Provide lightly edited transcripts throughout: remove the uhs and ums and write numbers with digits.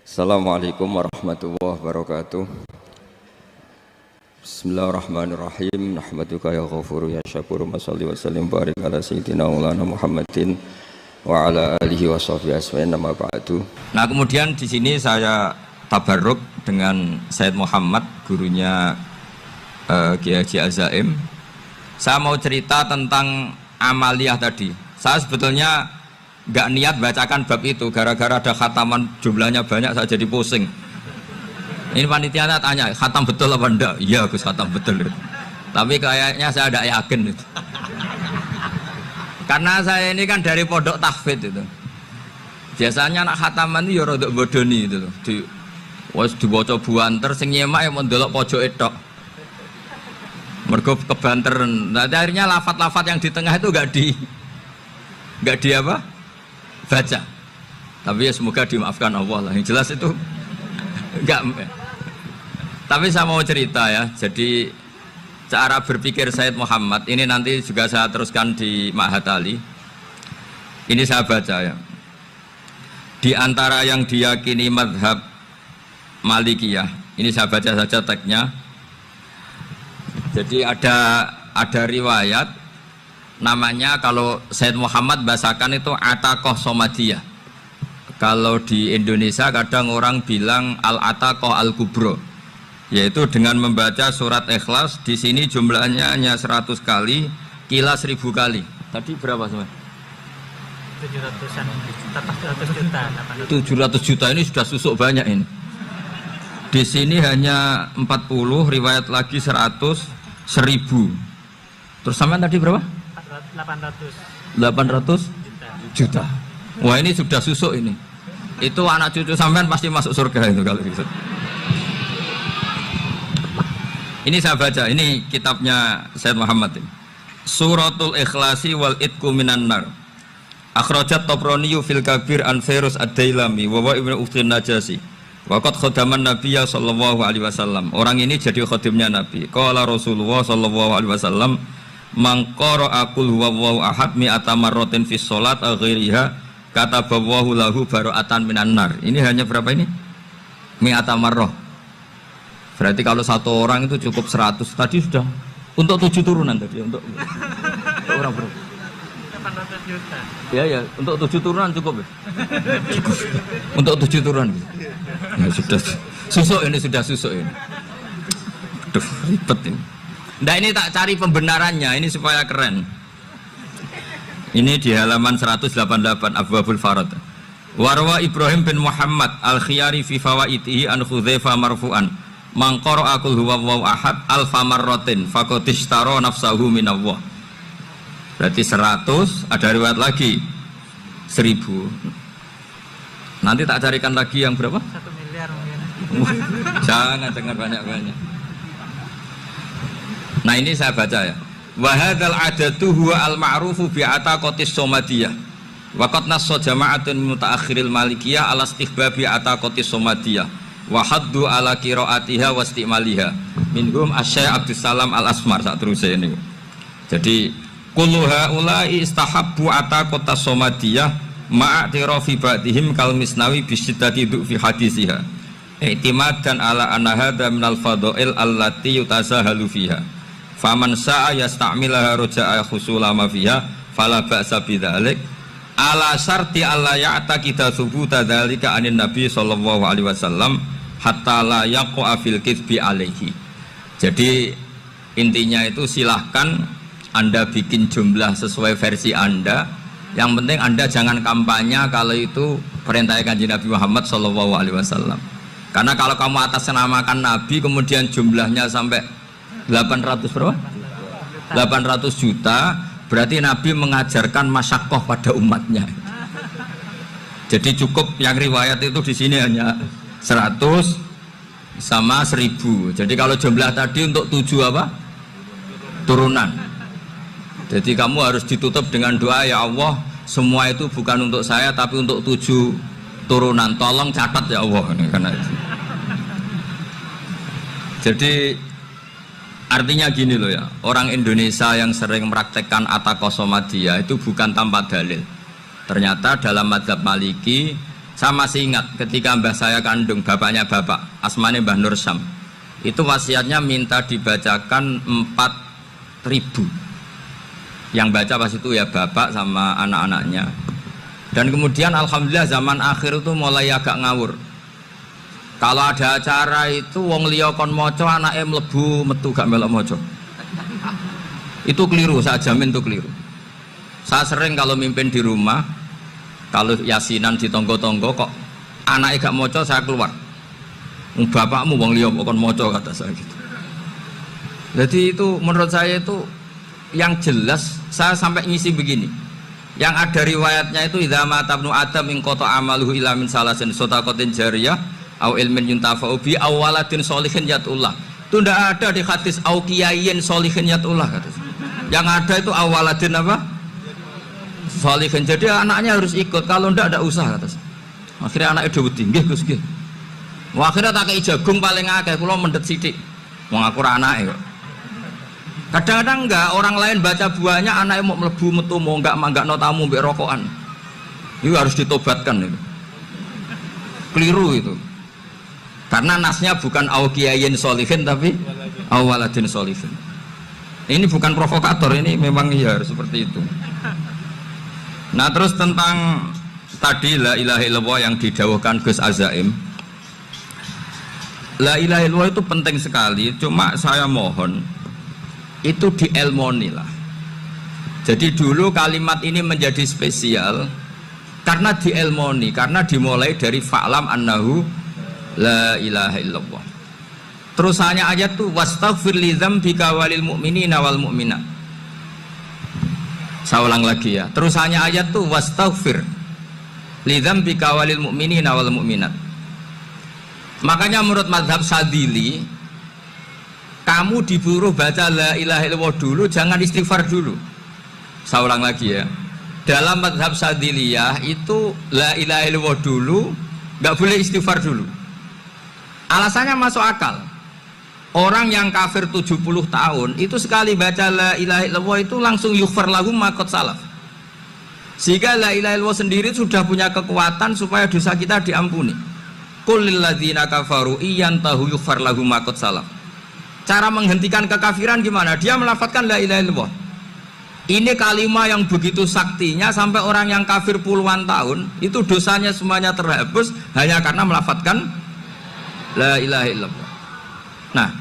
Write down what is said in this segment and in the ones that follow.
Assalamualaikum warahmatullahi wabarakatuh. Bismillahirrahmanirrahim. Nahmaduka ya ghafuru ya syakuru. Mashalli wa sallim barik ala sayyidina maulana Muhammadin wa ala alihi wa sahbihi asma'in nama ba'du. Nah, kemudian di sini saya tabarruk dengan Sayyid Muhammad, gurunya Kiai Haji Azaim. Saya mau cerita tentang amaliyah tadi. Saya sebetulnya nggak niat bacakan bab itu, gara-gara ada khataman jumlahnya banyak saya jadi pusing. Ini panitia tanya, khatam betul apa enggak? Iya Gus, khatam betul. Tapi kayaknya saya tidak yakin itu. Karena saya ini kan dari pondok tahfidz itu. Biasanya anak khataman itu ya rodok bodoni itu. Wes diwaca buanter sing nyemak ya mendelok pojoke tok. Mergo kebanteren. Nah, akhirnya lafat-lafat yang di tengah itu enggak di apa? Baca. Tapi ya semoga dimaafkan Allah lah. Yang jelas itu enggak. Tapi saya mau cerita ya. Jadi cara berpikir Sayyid Muhammad ini nanti juga saya teruskan di Ma'had Ali. Ini saya baca ya. Di antara yang diyakini madhab Malikiyah, ini saya baca saja teksnya. Jadi ada riwayat namanya, kalau Sayyid Muhammad bahasakan itu Ataqoh Somadiyah. Kalau di Indonesia kadang orang bilang Al-Ataqoh Al-Kubro, yaitu dengan membaca surat Ikhlas. Di sini jumlahnya hanya 100 kali, Kila 1000 kali. Tadi berapa semua? 700 juta ini sudah susuk banyak ini. Di sini hanya 40, riwayat lagi 100, 1000. Terus sampai tadi berapa? 800 juta. Wah, ini sudah susuk ini. Itu anak cucu sampean pasti masuk surga itu kalau gitu. Ini saya baca, ini kitabnya Sayyid Muhammad ini. Suratul Ikhlasi wal Itqu minan nar. Akhrajat Tabrani fil Kabir an Fairuz ad-Dailami wa Ibnu Uthrin Najasi. Waqad khadaman Nabiyya sallallahu alaihi wasallam. Orang ini jadi khadimnya Nabi. Qala Rasulullah sallallahu alaihi wasallam, mangkoro akul huwallahu ahad mi'ata marrotin fis sholat aghiriha katabawahu lahu baro'atan minan nar. Ini hanya berapa ini? Mi'ata marroh. Berarti kalau satu orang itu cukup 100. Tadi sudah untuk 7 turunan tadi. Untuk orang berapa? 800 juta. Ya, untuk 7 turunan cukup ya? Untuk 7 turunan ya, sudah susuk ini, sudah susuk ini. Aduh, ribet ini. Nah, ini tak cari pembenarannya, ini supaya keren. Ini di halaman 188 Abwabul Farad. Warwa Ibrahim bin Muhammad al-Khiyari fi fawaitihi an Khudzaifah marfu'an. Man qara'a qul huwallahu ahad alfa marratin faqad ishtara nafsahu minallah. Berarti 100, ada riwayat lagi 1000. Nanti tak carikan lagi yang berapa? 1 miliar mungkin. Jangan dengar banyak-banyak. Nah, ini saya baca ya. Wa hadzal adatu huwa al-ma'rufu bi ataqatis somadiyah. Wa qad nassa jama'atun mutaakhiril malikiyah ala istihbabi ataqatis somadiyah wa haddu ala qiraatiha wa istimaliha. Minhum Asy-Syaikh Abdus Salam Al-Asmar saat terus ini. Jadi kullu haula'i istahabbu ataqatas somadiyah ma'atirafi ba'dihim kal Misnawi bi syiddati fi hadisiha. I'timadan ala anna hadza minal fadha'il allati yutasahalu fiha. Faman sa'a yasta'milaha roja'a khusula ma fiha fala ba'sa bidzalik ala syarti alla ya'taqida thubuta dzalika anin nabi sallallahu alaihi wasallam hatta la yaqa fil kitsbi alaihi. Jadi intinya itu silahkan Anda bikin jumlah sesuai versi Anda. Yang penting Anda jangan kampanye kalau itu perintah Kanjeng Nabi Muhammad sallallahu alaihi wasallam. Karena kalau kamu atasnamakan Nabi kemudian jumlahnya sampai 800 berapa? 800 juta, berarti Nabi mengajarkan masyakoh pada umatnya. Jadi cukup yang riwayat itu di sini hanya 100 sama 1000. Jadi kalau jumlah tadi untuk 7 apa? Turunan. Jadi kamu harus ditutup dengan doa, ya Allah, semua itu bukan untuk saya tapi untuk 7 turunan. Tolong catat ya Allah. Karena itu. Jadi artinya gini loh ya, orang Indonesia yang sering mempraktekkan Ataqoh Somadiyah itu bukan tanpa dalil. Ternyata dalam mazhab Maliki Saya masih ingat ketika mbah saya kandung, bapaknya bapak, asmane Mbah Nur Syam. Itu wasiatnya minta dibacakan 4.000. Yang baca pas itu ya bapak sama anak-anaknya. Dan kemudian alhamdulillah zaman akhir itu mulai agak ngawur. Kalau ada acara itu wong liya kon maca anake mlebu metu gak melok maca. Itu keliru, saya jamin itu keliru. Saya sering kalau mimpin di rumah, kalau yasinan di tonggo-tonggo kok anaknya gak maca, saya keluar. Bapakmu wong liya kon maca, kata saya gitu. Jadi itu menurut saya itu yang jelas. Saya sampai ngisi begini. Yang ada riwayatnya itu idza mata ibnu adam min qata amaluhu ila min salasin shadaqatin jariyah au ilmin yuntafa'u bi awaladin sholihin yatullah. Itu tidak ada di hadis au kiyayin sholihin yatullah, kata. Yang ada itu awaladin apa? Sholihin. Jadi anaknya harus ikut, kalau tidak ada usaha, kata. Akhirnya anaknya udah tinggi Gus nggih. Wah, akhirnya tak kei jagung paling akeh, kula mendet sithik. Wong aku ora anake kok. Kadang-kadang enggak, orang lain baca buahnya anaknya mau mlebu metu mau enggak manggakno tamu mbek rokokan. Itu harus ditobatkan itu. Keliru itu. Karena nasnya bukan aukiyayin solihin tapi awaladin solihin. Ini bukan provokator, ini memang ya seperti itu. Nah terus tentang tadi la ilaha illallah yang didawuhkan Gus Azaim. La ilaha illallah itu penting sekali, cuma saya mohon itu dielmoni lah. Jadi dulu kalimat ini menjadi spesial karena dielmoni, karena dimulai dari fa'lam annahu la ilaha illallah. Terusannya ayat tuh wastaghfir li dzambika walil mu'minina wal mu'minat. Saya ulang lagi ya. Terusannya ayat tuh wastaghfir li dzambika walil mu'minina wal mu'minat. Makanya menurut mazhab Sadili, kamu disuruh baca la ilaha illallah dulu, jangan istighfar dulu. Saya ulang lagi ya. Dalam mazhab Sadiliyah itu la ilaha illallah dulu, nggak boleh istighfar dulu. Alasannya masuk akal. Orang yang kafir 70 tahun itu sekali baca la ilaha illallah itu langsung yughfar lahum ma qad salaf. Sehingga la ilaha illallah sendiri sudah punya kekuatan supaya dosa kita diampuni. Qul lil ladzina kafaru iyantahu yughfar lahum ma qad salaf. Cara menghentikan kekafiran gimana? Dia melafadzkan la ilaha illallah. Ini kalimat yang begitu saktinya sampai orang yang kafir puluhan tahun itu dosanya semuanya terhapus hanya karena melafadzkan la ilaha illallah. Nah,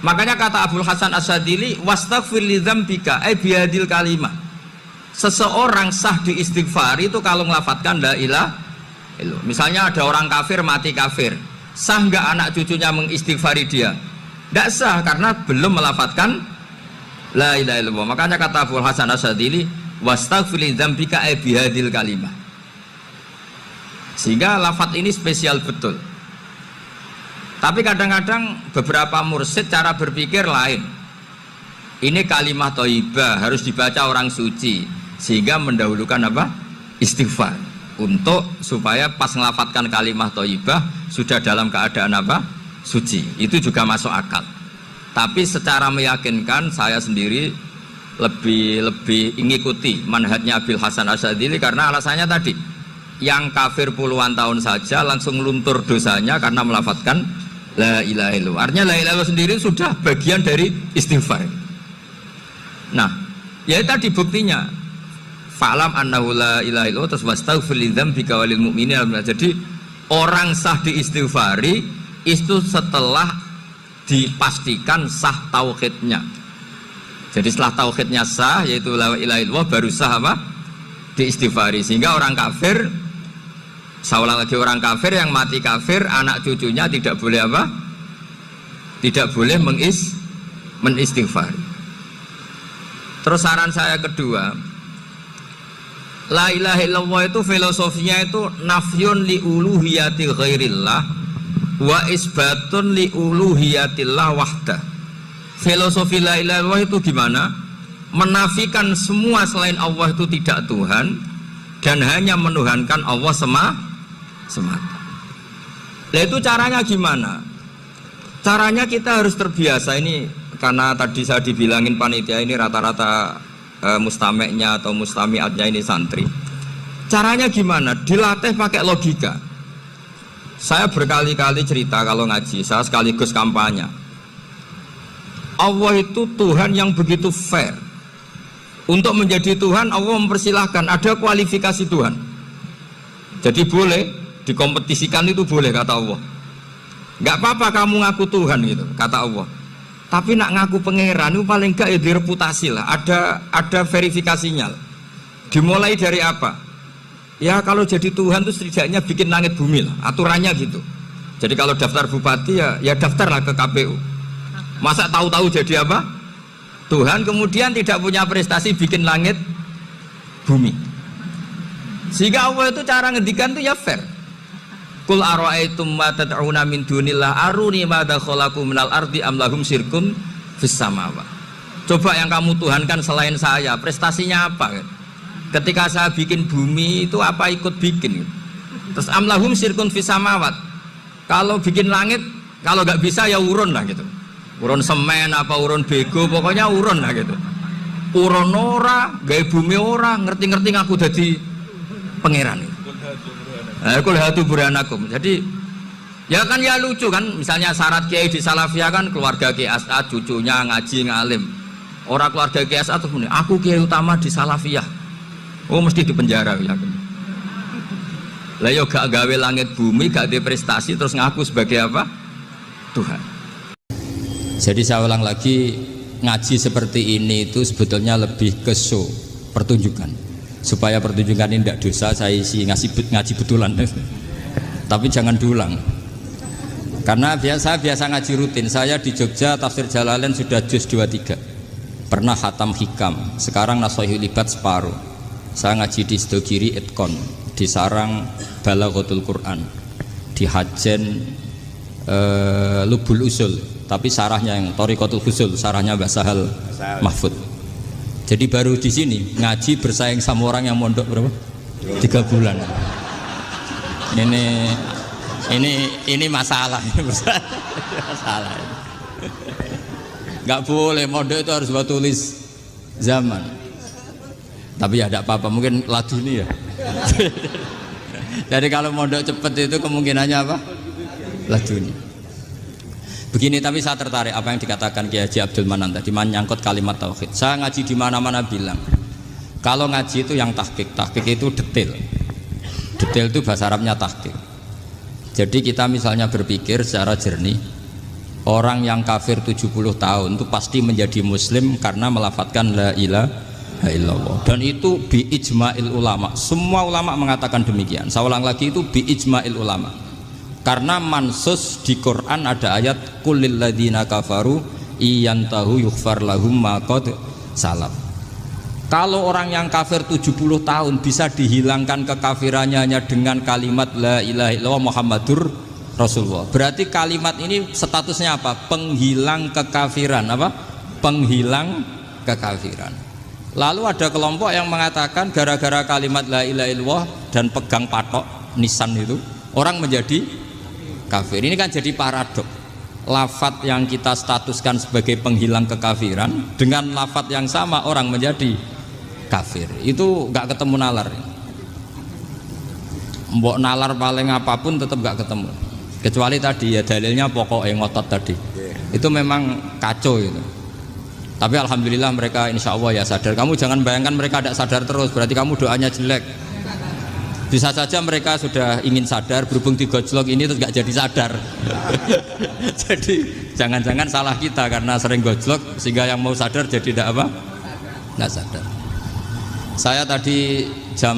makanya kata Abdul Hasan As-Sadili wastaghfir li dzambika ay bihadil kalimah. Seseorang sah diistighfari itu kalau melafadzkan la ilaha illallah. Misalnya ada orang kafir mati kafir, sah enggak anak cucunya mengistighfari dia? Tidak sah karena belum melafadzkan la ilaha illallah. Makanya kata Abdul Hasan As-Sadili wastaghfir li dzambika ay bihadil kalimah. Sehingga lafadz ini spesial betul. Tapi kadang-kadang beberapa mursyid cara berpikir lain. Ini kalimat thayyibah harus dibaca orang suci, sehingga mendahulukan apa? Istighfar. Untuk supaya pas ngelafatkan kalimat thayyibah sudah dalam keadaan apa? Suci. Itu juga masuk akal. Tapi secara meyakinkan saya sendiri lebih mengikuti manhajnya Abil Hasan Asyadzili karena alasannya tadi, yang kafir puluhan tahun saja langsung luntur dosanya karena melafatkan la ilaha illallah. Artinya la ilaha illallah sendiri sudah bagian dari istighfar. Nah, ya tadi buktinya fa'lam annahu la ilaha illallah terus wastaghfir li dzambika walil mu'minina. Jadi orang sah diistighfari itu setelah dipastikan sah tauhidnya. Jadi setelah tauhidnya sah yaitu la ilaha illallah baru sah apa? Diistighfari. Sehingga orang kafir, seolah lagi orang kafir yang mati kafir, anak cucunya tidak boleh apa? Tidak boleh menistighfar. Terus saran saya kedua, la ilaha illallah itu filosofinya itu nafyun li uluhiyati ghairillah wa isbatun li uluhiyatillah wahdah. Filosofi la ilaha illallah itu gimana? Menafikan semua selain Allah itu tidak Tuhan dan hanya menuhankan Allah semata. Nah itu caranya gimana? Caranya kita harus terbiasa ini, karena tadi saya dibilangin panitia ini rata-rata mustameknya atau mustamiatnya ini santri. Caranya gimana? Dilatih pakai logika. Saya berkali-kali cerita kalau ngaji, saya sekaligus kampanye. Allah itu Tuhan yang begitu fair. Untuk menjadi Tuhan, Allah mempersilahkan, ada kualifikasi Tuhan. Jadi boleh dikompetisikan, itu boleh kata Allah. Gak apa-apa kamu ngaku Tuhan gitu, kata Allah. Tapi nak ngaku pangeran itu paling gak ya direputasi lah, ada verifikasinya. Dimulai dari apa? Ya kalau jadi Tuhan itu setidaknya bikin langit bumi lah, aturannya gitu. Jadi kalau daftar bupati ya daftarlah ke KPU. Masa tahu-tahu jadi apa? Tuhan kemudian tidak punya prestasi bikin langit bumi. Sehingga Allah itu cara ngendikan itu ya fair. Qul ara'aitum ma tad'una min dunillah aruni madza khalaqu minal ardi am lahum syirkun fis samawati. Coba yang kamu tuhankan selain saya, prestasinya apa? Ketika saya bikin bumi itu apa ikut bikin? Terus amlahum sirkun fis samawat. Kalau bikin langit, kalau nggak bisa ya urun lah gitu. Urun semen apa urun bego, pokoknya urun lah gitu. Urun ora, gawe bumi ora, ngerti-ngerti ngaku jadi pangeran. Kul hatu burhanakum. Jadi ya kan ya lucu kan, misalnya syarat kiai di Salafiyah kan keluarga Kiai As'ad, cucunya ngaji ngalim. Orang keluarga Kiai As'ad tuh aku kiai utama di Salafiyah. Oh mesti di penjara ya. Lah yo gak gawe langit bumi, gak ada prestasi terus ngaku sebagai apa? Tuhan. Jadi saya ulang lagi, ngaji seperti ini itu sebetulnya lebih ke show, pertunjukan. Supaya pertunjukan ini tidak dosa, saya isi ngaji betulan. Tapi jangan diulang. Karena saya biasa ngaji rutin. Saya di Jogja tafsir Jalalain sudah juz 23. Pernah khatam hikam, sekarang Nashihul Ibad separuh. Saya ngaji di Sidogiri Itkon, di Sarang Balaghatul Quran, di Hajen Lubul Usul, tapi sarahnya yang Thariqatul Usul, sarahnya Mbah Sahal Mahfud. Jadi baru di sini ngaji bersaing sama orang yang mondok berapa? 3 bulan. Ini masalah, masalah. Nggak boleh mondok itu harus buat tulis zaman. Tapi ya tidak apa-apa, mungkin laduni ya. Jadi kalau mondok cepet itu kemungkinannya apa? Laduni. Begini, tapi saya tertarik apa yang dikatakan Kiai Haji Abdul Manan tadi, menyangkut kalimat tauhid. Saya ngaji di mana-mana bilang, kalau ngaji itu yang tahqiq itu detail. Detail itu bahasa Arabnya tahqiq. Jadi kita misalnya berpikir secara jernih, orang yang kafir 70 tahun itu pasti menjadi muslim karena melafadzkan la ilaha illallah, dan itu bi ijma'il ulama. Semua ulama mengatakan demikian. Saya ulang lagi, itu bi ijma'il ulama. Karena mansus di Quran ada ayat qulil ladzina kafaru iyantahu yughfar lahum ma qad salaf. Kalau orang yang kafir 70 tahun bisa dihilangkan kekafirannya hanya dengan kalimat la ilaha illallah Muhammadur Rasulullah. Berarti kalimat ini statusnya apa? Penghilang kekafiran, apa? Penghilang kekafiran. Lalu ada kelompok yang mengatakan gara-gara kalimat la ilaha illallah dan pegang patok nisan itu orang menjadi kafir. Ini kan jadi paradok. Lafadz yang kita statuskan sebagai penghilang kekafiran dengan lafadz yang sama orang menjadi kafir. Itu gak ketemu nalar. Mbok nalar paling apapun tetap gak ketemu. Kecuali tadi ya dalilnya pokoknya ngotot tadi. Itu memang kacau itu. Tapi alhamdulillah mereka insya Allah ya sadar. Kamu jangan bayangkan mereka tidak sadar terus, berarti kamu doanya jelek. Bisa saja mereka sudah ingin sadar, berhubung digojlok ini terus gak jadi sadar. Jadi jangan-jangan salah kita karena sering gojlok sehingga yang mau sadar jadi tidak apa? Tidak sadar. Saya tadi jam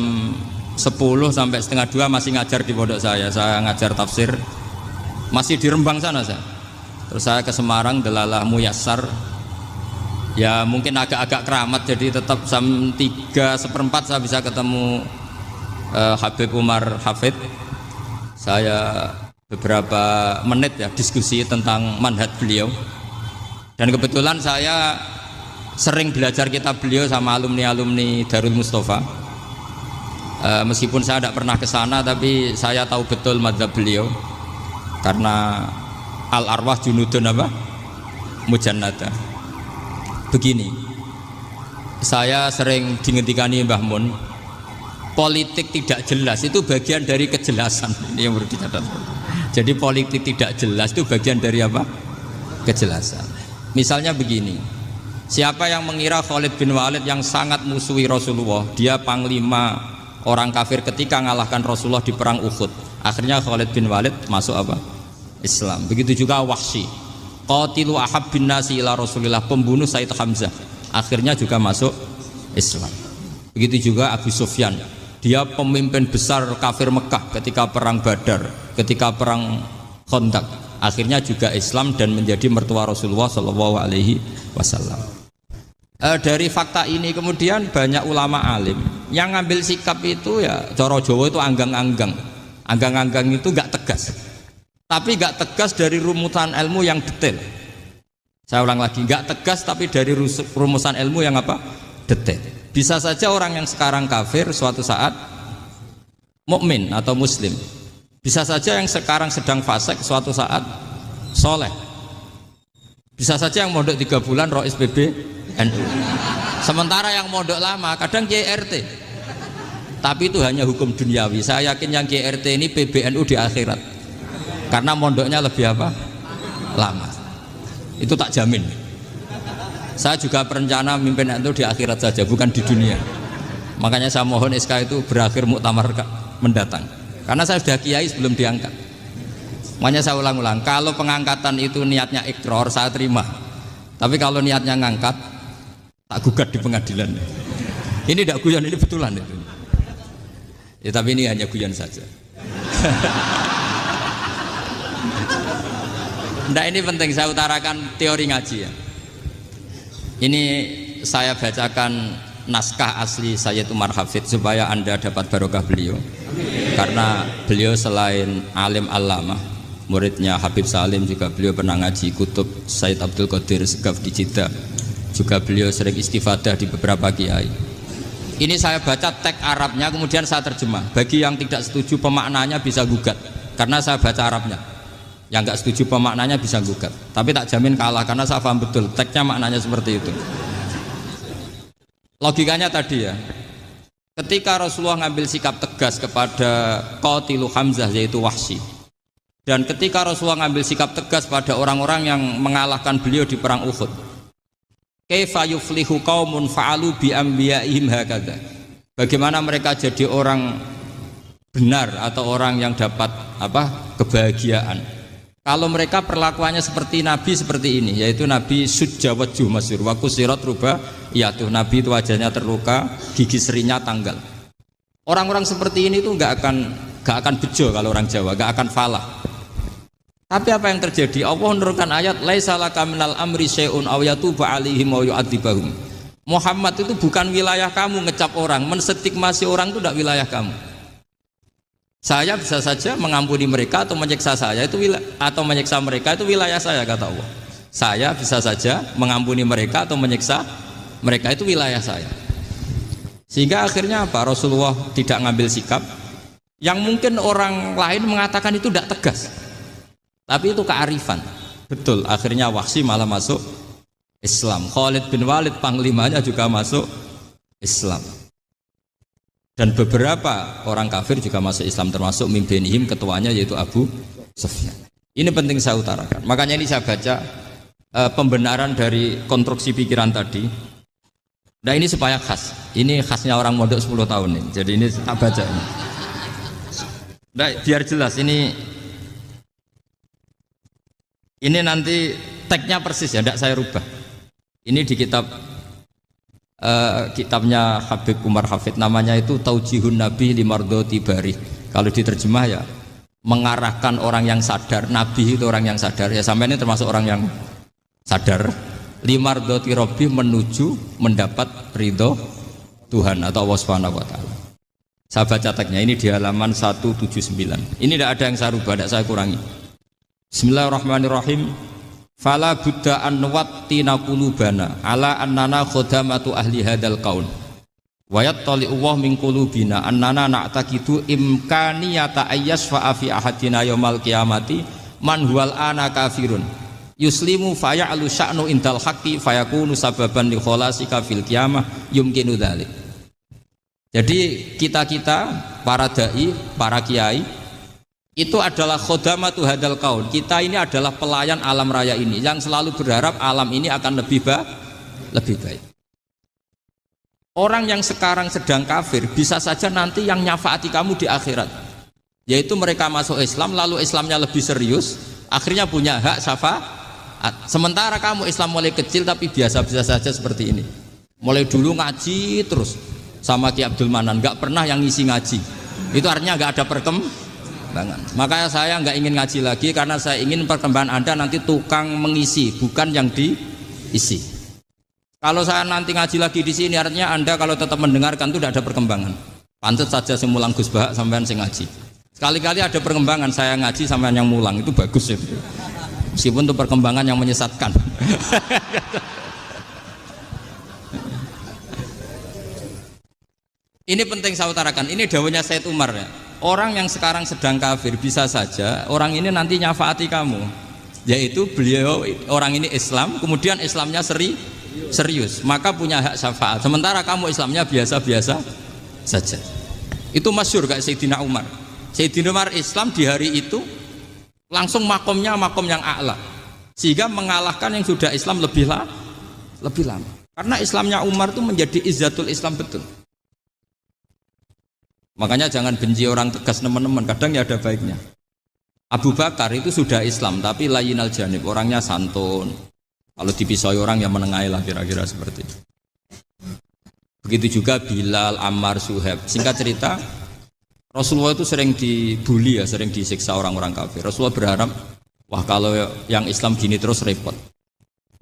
10 sampai setengah 2 masih ngajar di pondok saya ngajar tafsir. Masih di Rembang sana saya. Terus saya ke Semarang, Delalah Muyassar. Ya mungkin agak-agak keramat, jadi tetap jam 3:4 saya bisa ketemu Habib Umar Hafid. Saya beberapa menit ya diskusi tentang manhaj beliau. Dan kebetulan saya sering belajar kitab beliau sama alumni-alumni Darul Mustafa. Meskipun saya tidak pernah ke sana, tapi saya tahu betul mazhab beliau. Karena al-arwah junudun apa? Mujannada. Begini, saya sering dingetikani Mbah Mun, politik tidak jelas itu bagian dari kejelasan. Ini yang perlu dicatat. Jadi politik tidak jelas itu bagian dari apa? Kejelasan. Misalnya begini, siapa yang mengira Khalid bin Walid yang sangat musuhi Rasulullah, dia panglima orang kafir ketika ngalahkan Rasulullah di perang Uhud, akhirnya Khalid bin Walid masuk apa? Islam. Begitu juga Wahsy, qatilu ahabbin nasi ila Rasulillah, pembunuh Sayyid Hamzah, akhirnya juga masuk Islam. Begitu juga Abu Sufyan, dia pemimpin besar kafir Mekah ketika perang Badar, ketika perang Khandaq, akhirnya juga Islam dan menjadi mertua Rasulullah Shallallahu Alaihi Wasallam. Dari fakta ini kemudian banyak ulama alim yang ngambil sikap itu ya coro Jawa itu anggang-anggang. Anggang-anggang itu gak tegas, tapi gak tegas dari rumusan ilmu yang detail. Saya ulang lagi, gak tegas tapi dari rumusan ilmu yang apa? Detail. Bisa saja orang yang sekarang kafir suatu saat mukmin atau muslim. Bisa saja yang sekarang sedang fasik suatu saat soleh. Bisa saja yang mondok 3 bulan rois PBNU. Sementara yang mondok lama kadang KRT. Tapi itu hanya hukum duniawi. Saya yakin yang KRT ini PBNU di akhirat. Karena mondoknya lebih apa? Lama. Itu tak jamin. Saya juga berencana mimpin itu di akhirat saja, bukan di dunia. Makanya saya mohon SK itu berakhir muktamar mendatang. Karena saya sudah kiai sebelum diangkat. Makanya saya ulang-ulang, kalau pengangkatan itu niatnya ikrar, saya terima. Tapi kalau niatnya ngangkat, tak gugat di pengadilan. Ini tidak guyon, ini betulan itu. Ya tapi ini hanya guyon saja. Nah ini penting saya utarakan teori ngaji ya. Ini saya bacakan naskah asli Sayyid Umar Hafid supaya Anda dapat barokah beliau. Karena beliau selain alim allamah, muridnya Habib Salim, juga beliau pernah ngaji kutub Sayyid Abdul Qadir Segaf di Jeddah. Juga beliau sering istifadah di beberapa kiai. Ini saya baca teks Arabnya kemudian saya terjemah. Bagi yang tidak setuju pemaknanya bisa gugat karena saya baca Arabnya. Yang nggak setuju pemaknanya bisa gugat, tapi tak jamin kalah karena saya paham betul teksnya maknanya seperti itu. Logikanya tadi ya, ketika Rasulullah ngambil sikap tegas kepada qatilu Hamzah yaitu Wahsy, dan ketika Rasulullah ngambil sikap tegas pada orang-orang yang mengalahkan beliau di perang Uhud, kaifa yuflihu qaumun fa'alu bi anbiya'ihim hakadha, bagaimana mereka jadi orang benar atau orang yang dapat apa kebahagiaan kalau mereka perlakuannya seperti Nabi seperti ini, yaitu Nabi sujja wajhu masyhur wa kusirat ruba, ya tuh Nabi itu wajahnya terluka, gigi serinya tanggal. Orang-orang seperti ini tuh nggak akan bejo kalau orang Jawa, nggak akan falah. Tapi apa yang terjadi? Allah menurunkan ayat laisa laka minal amri syai'un aw yatuba 'alaihim aw yu'adzibahum. Muhammad itu bukan wilayah kamu ngecap orang, menstigmasi orang itu tidak wilayah kamu. Saya bisa saja mengampuni mereka atau menyiksa saya itu atau menyiksa mereka itu wilayah saya, kata Allah. Saya bisa saja mengampuni mereka atau menyiksa mereka itu wilayah saya. Sehingga akhirnya apa? Rasulullah tidak ngambil sikap yang mungkin orang lain mengatakan itu tidak tegas. Tapi itu kearifan. Betul, akhirnya Wahsy malah masuk Islam. Khalid bin Walid panglimanya juga masuk Islam. Dan beberapa orang kafir juga masuk Islam, termasuk mimpinihim, ketuanya yaitu Abu Sufyan. Ini penting saya utarakan. Makanya ini saya baca pembenaran dari konstruksi pikiran tadi. Nah ini supaya khas. Ini khasnya orang mondok 10 tahun nih. Jadi ini tak baca ini. Nah, biar jelas ini nanti teksnya persis ya, tidak saya rubah. Ini di kitabnya Habib Umar Hafid, namanya itu Taujihun Nabi Limardoti Bari. Kalau diterjemah ya mengarahkan orang yang sadar. Nabi itu orang yang sadar ya, sampai ini termasuk orang yang sadar. Limardoti Robbi, menuju mendapat ridho Tuhan atau Allah Subhanahu wa Ta'ala. Saya baca teksnya ini di halaman 179. Ini tidak ada yang saya rubah, tidak saya kurangi. Bismillahirrahmanirrahim. Fala buddha an wattina qulubana ala annana khodamatu ahli hadal qaul wa yattali'u Allah min qulubina annana na'taqidu imkaniyata ayyasfa'a fi ahadina yaumal qiyamati man huwal ana kafirun yuslimu faya'lu sya'nu indal haqqi fayakunu sababan li kholasika fil qiyamah yumkinu dzalik. Jadi kita para dai, para kiai itu adalah khodamatu hadal kaun. Kita ini adalah pelayan alam raya ini yang selalu berharap alam ini akan lebih baik. Orang yang sekarang sedang kafir bisa saja nanti yang nyafaati kamu di akhirat, yaitu mereka masuk Islam lalu Islamnya lebih serius, akhirnya punya hak syafaat. Sementara kamu Islam mulai kecil tapi biasa-biasa saja seperti ini, mulai dulu ngaji terus sama Ki Abdul Manan, nggak pernah yang ngisi ngaji, itu artinya nggak ada perkembangan. Makanya saya nggak ingin ngaji lagi karena saya ingin perkembangan Anda nanti tukang mengisi, bukan yang diisi. Kalau saya nanti ngaji lagi di sini, artinya Anda kalau tetap mendengarkan itu tidak ada perkembangan. Pantas saja semulang Gus Bahak sampean sing ngaji. Sekali-kali ada perkembangan, saya ngaji sampean yang mulang, itu bagus ya. Meskipun itu perkembangan yang menyesatkan. Ini penting saya utarakan, ini dawuhnya Said Umar ya. Orang yang sekarang sedang kafir bisa saja orang ini nanti nyafaati kamu, yaitu beliau orang ini Islam, kemudian Islamnya serius, maka punya hak syafaat. Sementara kamu Islamnya biasa-biasa saja. Itu masyhur kayak Sayyidina Umar. Sayyidina Umar Islam di hari itu langsung makomnya makom yang a'la, sehingga mengalahkan yang sudah Islam lebih lama. Karena Islamnya Umar itu menjadi izzatul Islam betul. Makanya jangan benci orang tegas teman-teman, kadang ya ada baiknya. Abu Bakar itu sudah Islam tapi layinal janib, orangnya santun. Kalau dipisoi orang yang menengahi lah kira-kira seperti itu. Begitu juga Bilal, Ammar, Suhaib. Singkat cerita, Rasulullah itu sering dibully ya, sering disiksa orang-orang kafir. Rasulullah berharap, wah kalau yang Islam gini terus repot.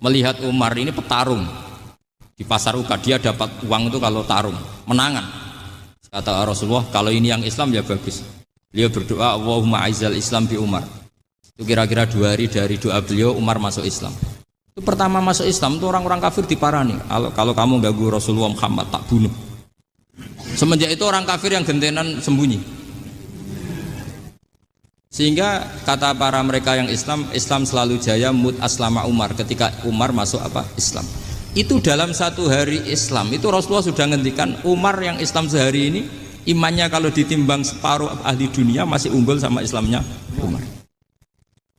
Melihat Umar ini petarung di pasar Uka, dia dapat uang itu kalau tarung, menangan. Kata Rasulullah, kalau ini yang Islam ya bagus. Beliau berdoa, Allahumma aizal Islam bi Umar. Itu kira-kira 2 hari dari doa beliau, Umar masuk Islam. Itu pertama masuk Islam itu orang-orang kafir diparani. Kalau kamu ganggu Rasulullah Muhammad tak bunuh. Semenjak itu orang kafir yang gentenan sembunyi. Sehingga kata para mereka yang Islam selalu jaya mut aslama Umar, ketika Umar masuk Islam. Itu dalam satu hari Islam itu Rasulullah sudah ngendikan Umar yang Islam sehari ini imannya kalau ditimbang separuh ahli dunia masih unggul sama Islamnya Umar.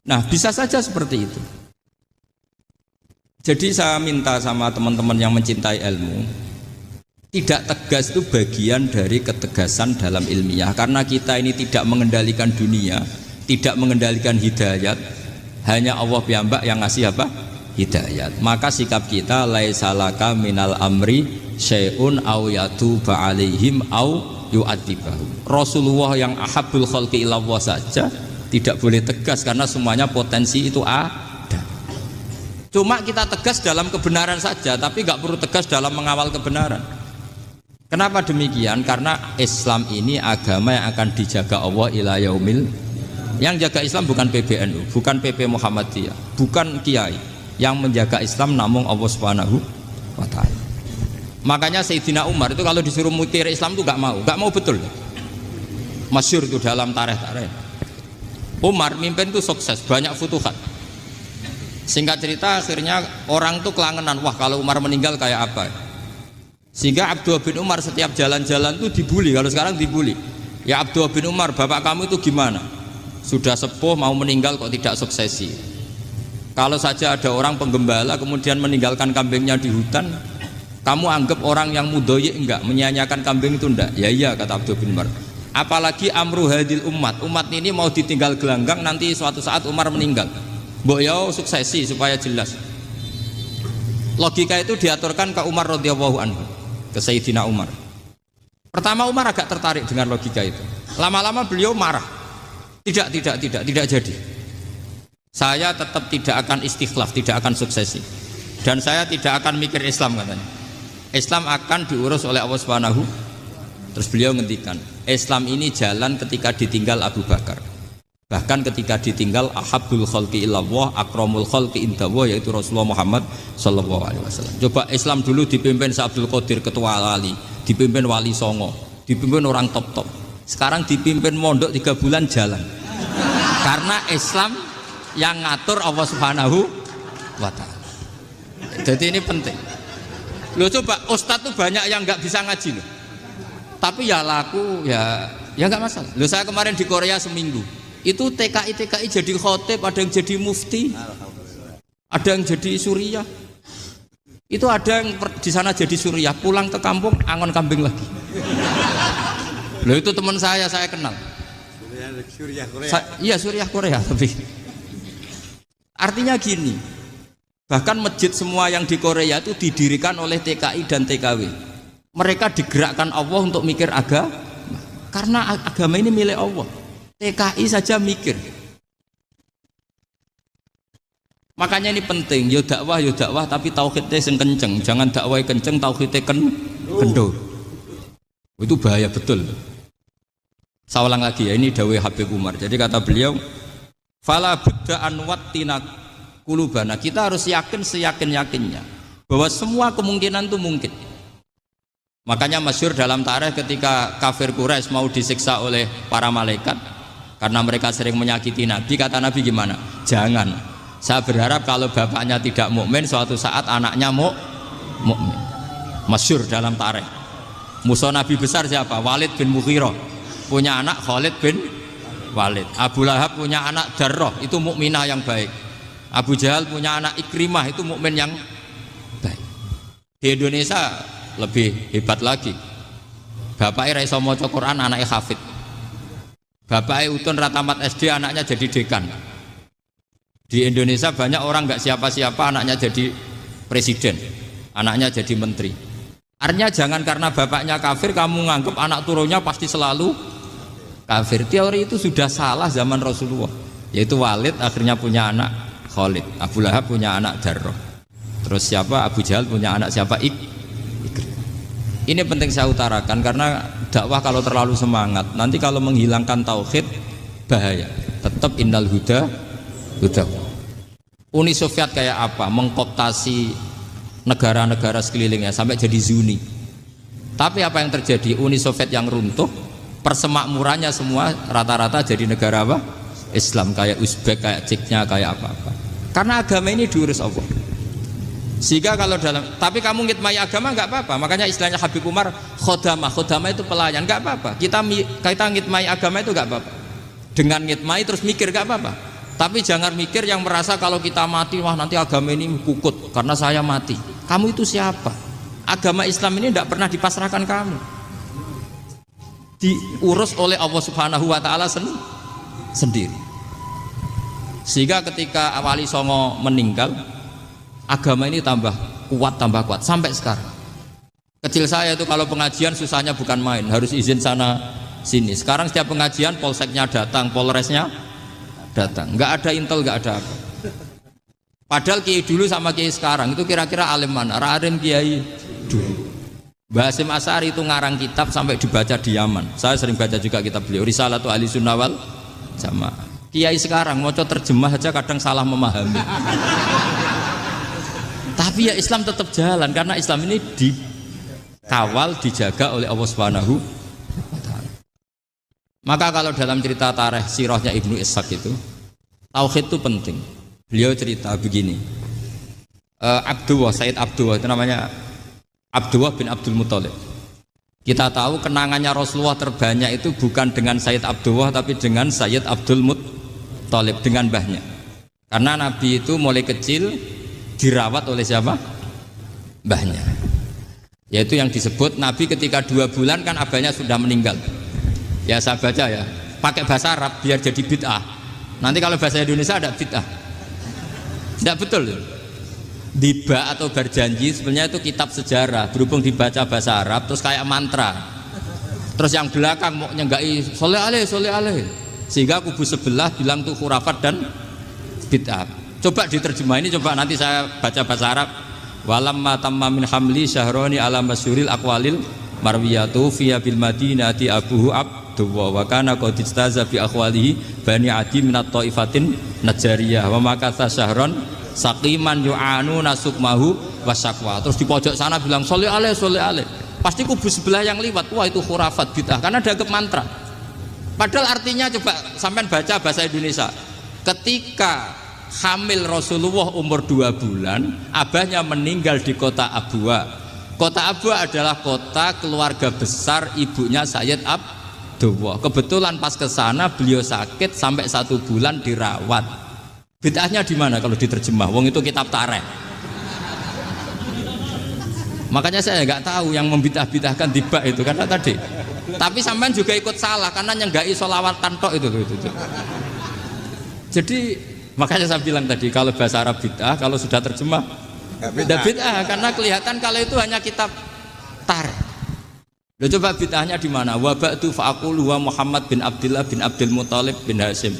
Nah bisa saja seperti itu. Jadi saya minta sama teman-teman yang mencintai ilmu, tidak tegas itu bagian dari ketegasan dalam ilmiah. Karena kita ini tidak mengendalikan dunia, tidak mengendalikan hidayat, hanya Allah piyambak yang ngasih hidayat. Maka sikap kita laisalaka minal amri syai'un aw yatuba alaihim aw yu'adzibahum. Rasulullah yang ahabbul khalqi ilallah saja tidak boleh tegas karena semuanya potensi itu ada. Cuma kita tegas dalam kebenaran saja, tapi nggak perlu tegas dalam mengawal kebenaran. Kenapa demikian? Karena Islam ini agama yang akan dijaga Allah ila yaumil. Yang jaga Islam bukan PBNU, bukan PP Muhammadiyah, bukan kiai. Yang menjaga Islam namun Allah Subhanahu wa ta'ala. Makanya Sayyidina Umar itu kalau disuruh mutir Islam itu gak mau betul. Masyhur itu dalam tarikh. Umar mimpin itu sukses, banyak futuhat. Singkat cerita akhirnya orang itu kelangenan, wah kalau Umar meninggal kayak apa. Sehingga Abdullah bin Umar setiap jalan-jalan itu dibully, kalau sekarang dibully. Ya Abdullah bin Umar, bapak kamu itu gimana? Sudah sepuh mau meninggal kok tidak suksesi. Kalau saja ada orang penggembala kemudian meninggalkan kambingnya di hutan, kamu anggap orang yang mudoyik enggak, menyanyiakan kambing itu enggak? Ya iya kata Abdul bin Umar. Apalagi amru hadil umat ini mau ditinggal gelanggang, nanti suatu saat Umar meninggal. Mbok yo suksesi supaya jelas. Logika itu diaturkan ke Umar radhiyallahu anhu, ke Sayyidina Umar. Pertama Umar agak tertarik dengan logika itu. Lama-lama beliau marah. Tidak jadi. Saya tetap tidak akan istikhlaf, tidak akan suksesi. Dan saya tidak akan mikir Islam katanya. Islam akan diurus oleh Allah Subhanahu. Terus beliau ngendikan, Islam ini jalan ketika ditinggal Abu Bakar. Bahkan ketika ditinggal ahabbul khalqi illallah, akramul khalqi indallah, yaitu Rasulullah Muhammad sallallahu alaihi wasallam. Coba Islam dulu dipimpin Abdul Qadir ketua wali, dipimpin Wali Songo, dipimpin orang top-top. Sekarang dipimpin mondok 3 bulan jalan. Karena Islam yang ngatur Allah Subhanahu wa ta'ala. Jadi ini penting. Loh coba ustadz tuh banyak yang nggak bisa ngaji loh. Tapi ya laku ya nggak masalah. Loh saya kemarin di Korea seminggu. Itu TKI jadi khotib, ada yang jadi mufti, ada yang jadi suriah. Itu ada yang di sana jadi suriah, pulang ke kampung angon kambing lagi. Loh itu teman saya kenal. Suriah Korea. Iya suriah Korea tapi. Artinya gini, bahkan masjid semua yang di Korea itu didirikan oleh TKI dan TKW. Mereka digerakkan Allah untuk mikir agama, karena agama ini milik Allah. TKI saja mikir. Makanya ini penting, yo dakwah tapi tauhidnya sing kenceng, jangan dakwah kenceng tauhidnya kendor. Itu bahaya betul. Saya ulang lagi ya, ini dawuh Habib Umar. Jadi kata beliau, fala budda an wattina qulubana. Kita harus yakin seyakin-yakinnya bahwa semua kemungkinan itu mungkin. Makanya masyhur dalam tarikh ketika kafir Quraisy mau disiksa oleh para malaikat karena mereka sering menyakiti Nabi, kata Nabi gimana? Jangan. Saya berharap kalau bapaknya tidak mukmin, suatu saat anaknya mukmin. Masyhur dalam tarikh. Musuh Nabi besar siapa? Walid bin Mughirah. Punya anak Khalid bin Walid. Abu Lahab punya anak Darrah, itu mukminah yang baik. Abu Jahal punya anak Ikrimah, itu mukmin yang baik. Di Indonesia lebih hebat lagi. Bapaknya ra iso maca Quran, anaknya hafid. Bapaknya Utun Ratamat SD, anaknya jadi dekan. Di Indonesia banyak orang nggak siapa-siapa, anaknya jadi presiden, anaknya jadi menteri. Artinya jangan karena bapaknya kafir kamu nganggep anak turunnya pasti selalu kafir. Teori itu sudah salah zaman Rasulullah. Yaitu Walid akhirnya punya anak Khalid, Abu Lahab punya anak Darrah. Terus siapa? Abu Jahal punya anak siapa? Ini penting saya utarakan karena dakwah kalau terlalu semangat, nanti kalau menghilangkan tauhid bahaya. Tetap innal huda. Uni Soviet kayak apa? Mengkooptasi negara-negara sekelilingnya sampai jadi Zuni. Tapi apa yang terjadi? Uni Soviet yang runtuh, persemakmurannya semua rata-rata jadi negara apa? Islam, kayak Uzbek, kayak Ceknya, kayak apa-apa. Karena agama ini diurus Allah. Sehingga kalau tapi kamu ngitmai agama nggak apa-apa. Makanya istilahnya Habib Umar khodamah itu pelayan, nggak apa-apa. Kita ngitmai agama itu nggak apa-apa. Dengan ngitmai terus mikir nggak apa-apa. Tapi jangan mikir yang merasa kalau kita mati, wah nanti agama ini kukut karena saya mati. Kamu itu siapa? Agama Islam ini tidak pernah dipasrahkan kamu. Diurus oleh Allah Subhanahu wa Ta'ala sendiri. Sehingga ketika Wali Songo meninggal, agama ini tambah kuat sampai sekarang. Kecil saya itu kalau pengajian susahnya bukan main, harus izin sana sini. Sekarang setiap pengajian polseknya datang, polresnya datang, nggak ada intel, nggak ada apa. Padahal kiai dulu sama kiai sekarang itu kira-kira alim mana? Alim kiai dulu. Mbah Hasyim Asy'ari itu ngarang kitab sampai dibaca di Yaman. Saya sering baca juga kitab beliau, Risalatu Ahli Sunnah wal Jamaah. Kiai sekarang mau terjemah aja kadang salah memahami. Tapi ya Islam tetap jalan karena Islam ini dikawal, dijaga oleh Allah Subhanahu wa Ta'ala. Maka kalau dalam cerita tarikh sirahnya Ibnu Ishaq itu, tauhid itu penting. Beliau cerita begini, Sayyid Abdullah itu namanya Abdullah bin Abdul Muthalib. Kita tahu kenangannya Rasulullah terbanyak itu bukan dengan Sayyid Abdullah tapi dengan Sayyid Abdul Muthalib, dengan mbahnya. Karena Nabi itu mulai kecil dirawat oleh siapa? Mbahnya. Yaitu yang disebut Nabi ketika 2 bulan kan abahnya sudah meninggal. Ya saya baca ya, pakai bahasa Arab biar jadi bid'ah. Nanti kalau bahasa Indonesia ada bid'ah. Tidak betul. Diba atau berjanji sebenarnya itu kitab sejarah, berhubung dibaca bahasa Arab terus kayak mantra. Terus yang belakang mau nyenggai soleh aleh, sehingga kubu sebelah bilang tuh khurafat dan bid'ah. Coba diterjemah ini, coba nanti saya baca bahasa Arab. Walamma tamma min hamli syahroni ala masyuril aqwalil marwiyatu fiya bil madinati abuhu Abdullah wa kana qad istaza bi akhwalihi bani adi minat taifatin najariyah wa makatha syahron saqiman yu'anu nasukmahu wasakwa. Terus di pojok sana bilang sholli alaihi. Pasti kubu sebelah yang liwat, wah itu khurafat bid'ah karena dianggap mantra. Padahal artinya coba sampean baca bahasa Indonesia. Ketika hamil Rasulullah umur 2 bulan, abahnya meninggal di kota Abwa. Kota Abwa adalah kota keluarga besar ibunya Sayyid Abdullah. Kebetulan pas ke sana beliau sakit sampai 1 bulan dirawat. Bid'ahnya di mana kalau diterjemah? Wong itu kitab tarikh. Makanya saya nggak tahu yang membidah-bidahkan di bak itu karena tadi. Tapi sampean juga ikut salah karena nyenggai sholawatan tok itu. Jadi makanya saya bilang tadi kalau bahasa Arab bid'ah, kalau sudah terjemah tidak bid'ah karena kelihatan kalau itu hanya kitab tarikh. Loh, coba bid'ahnya di mana? Wa ba'du fa'aqulu wa Muhammad bin Abdullah bin Abdul Muthalib bin Hashim.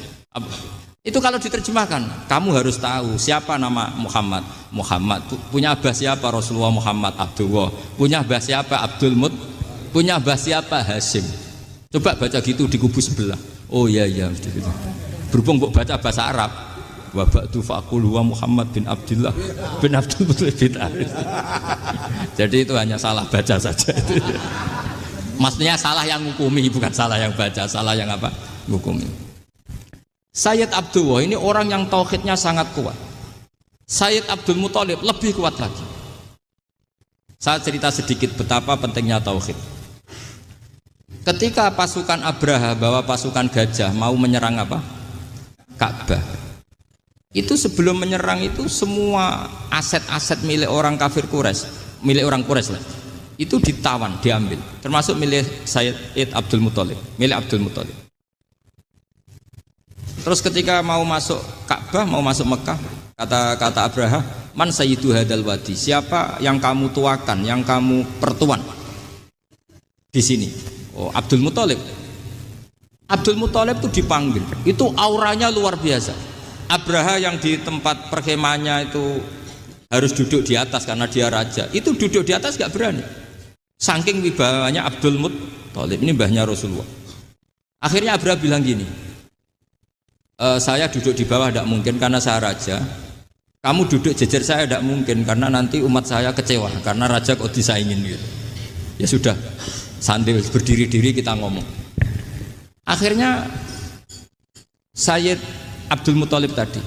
Itu kalau diterjemahkan, kamu harus tahu siapa nama Muhammad. Muhammad punya abah siapa? Rasulullah Muhammad Abdullah. Punya abah siapa? Abdul Mut. Punya abah siapa? Hashim. Coba baca gitu di kubu sebelah. Oh iya mesti gitu. Berhubung kok baca bahasa Arab. Wa ba'du fa'aqulu wa Muhammad bin Abdullah bin Abdul Muthalib bin Hashim. Jadi itu hanya salah baca saja itu. Maksudnya salah yang hukumi, bukan salah yang baca, salah yang apa? Hukumi. Sayyid Abdullah ini orang yang tauhidnya sangat kuat. Sayyid Abdul Muthalib lebih kuat lagi. Saya cerita sedikit betapa pentingnya tauhid. Ketika pasukan Abraha bawa pasukan gajah mau menyerang apa? Ka'bah. Itu sebelum menyerang itu semua aset-aset milik orang kafir Quraisy, milik orang Quraisy lah. Itu ditawan, diambil, termasuk milik Sayyid Abdul Muthalib, milik Abdul Muthalib. Terus ketika mau masuk Ka'bah, mau masuk Mekah, kata Abraha, man sayyidu hadal wadi, siapa yang kamu tuakan, yang kamu pertuan di sini? Oh, Abdul Muthalib. Abdul Muthalib itu dipanggil, itu auranya luar biasa. Abraha yang di tempat perkemahannya itu harus duduk di atas karena dia raja, itu duduk di atas gak berani. Saking wibawanya Abdul Muthalib, ini mbahnya Rasulullah. Akhirnya Abraha bilang gini, saya duduk di bawah tidak mungkin karena saya raja. Kamu duduk jejer saya tidak mungkin karena nanti umat saya kecewa karena raja kok disaingin gitu. Ya sudah, santai berdiri-diri kita ngomong. Akhirnya Sayyid Abdul Muthalib tadi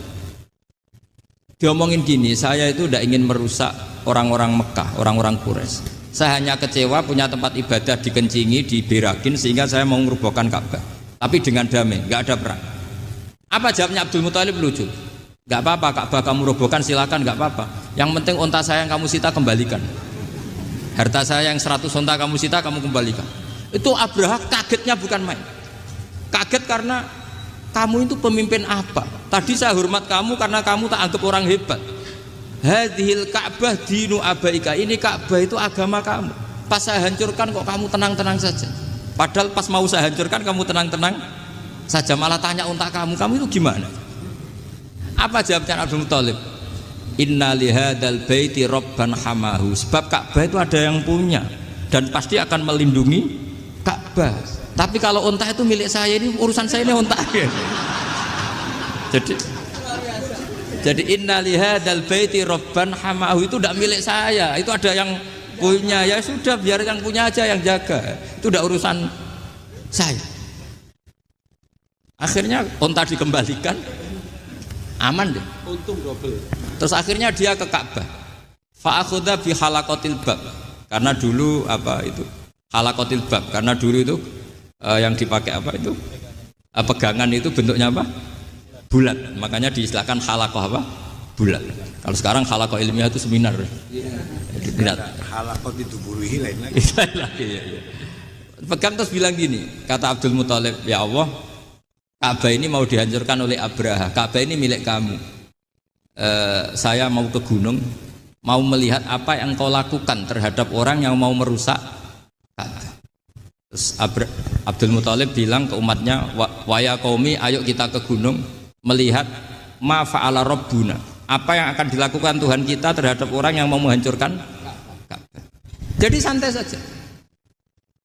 diomongin gini, saya itu tidak ingin merusak orang-orang Mekah, orang-orang Quraisy. Saya hanya kecewa punya tempat ibadah dikencingi, diberakin sehingga saya mau merubuhkan Ka'bah. Tapi dengan damai, nggak ada perang. Apa jawabnya Abdul Muthalib? Lucu. Nggak apa-apa, Ka'bah kamu robohkan silakan, nggak apa-apa. Yang penting unta saya yang kamu sita kembalikan. Harta saya yang 100 unta kamu sita kamu kembalikan. Itu Abraha kagetnya bukan main. Kaget karena kamu itu pemimpin apa? Tadi saya hormat kamu karena kamu tak anggap orang hebat. Hadhil Ka'bah dinu abaika, ini Ka'bah itu agama kamu. Pas saya hancurkan kok kamu tenang-tenang saja. Padahal pas mau saya hancurkan kamu tenang-tenang saja, malah tanya unta kamu itu gimana? Apa jawabnya Abdul Muthalib? Inna lihadal baiti robban hamahu. Sebab Ka'bah itu ada yang punya dan pasti akan melindungi Ka'bah. Tapi kalau unta itu milik saya, ini urusan saya, ini unta. Jadi inna lihadal baiti robban hamahu itu tidak milik saya, itu ada yang punya. Ya sudah, biar yang punya aja yang jaga, itu tidak urusan saya. Akhirnya unta dikembalikan, aman deh, untung double. Terus akhirnya dia ke Ka'bah, fa'akhudha bi halaqatil bab, karena dulu apa itu halaqatil bab, karena dulu itu yang dipakai apa itu pegangan itu bentuknya apa? Bulat, makanya diistilahkan halaqah apa? Bulat. Kalau sekarang halaqah ilmiah itu seminar. Tidak. Halaqah itu buruhi lain lagi. Pegang terus bilang gini, kata Abdul Muthalib, ya Allah, Ka'bah ini mau dihancurkan oleh Abraha. Ka'bah ini milik kamu. Saya mau ke gunung, mau melihat apa yang kau lakukan terhadap orang yang mau merusak Ka'bah. Terus Abdul Muthalib bilang ke umatnya, wa ya qaumi, ayo kita ke gunung melihat ma fa'ala rabbuna, apa yang akan dilakukan Tuhan kita terhadap orang yang mau menghancurkan Ka'bah. Jadi santai saja,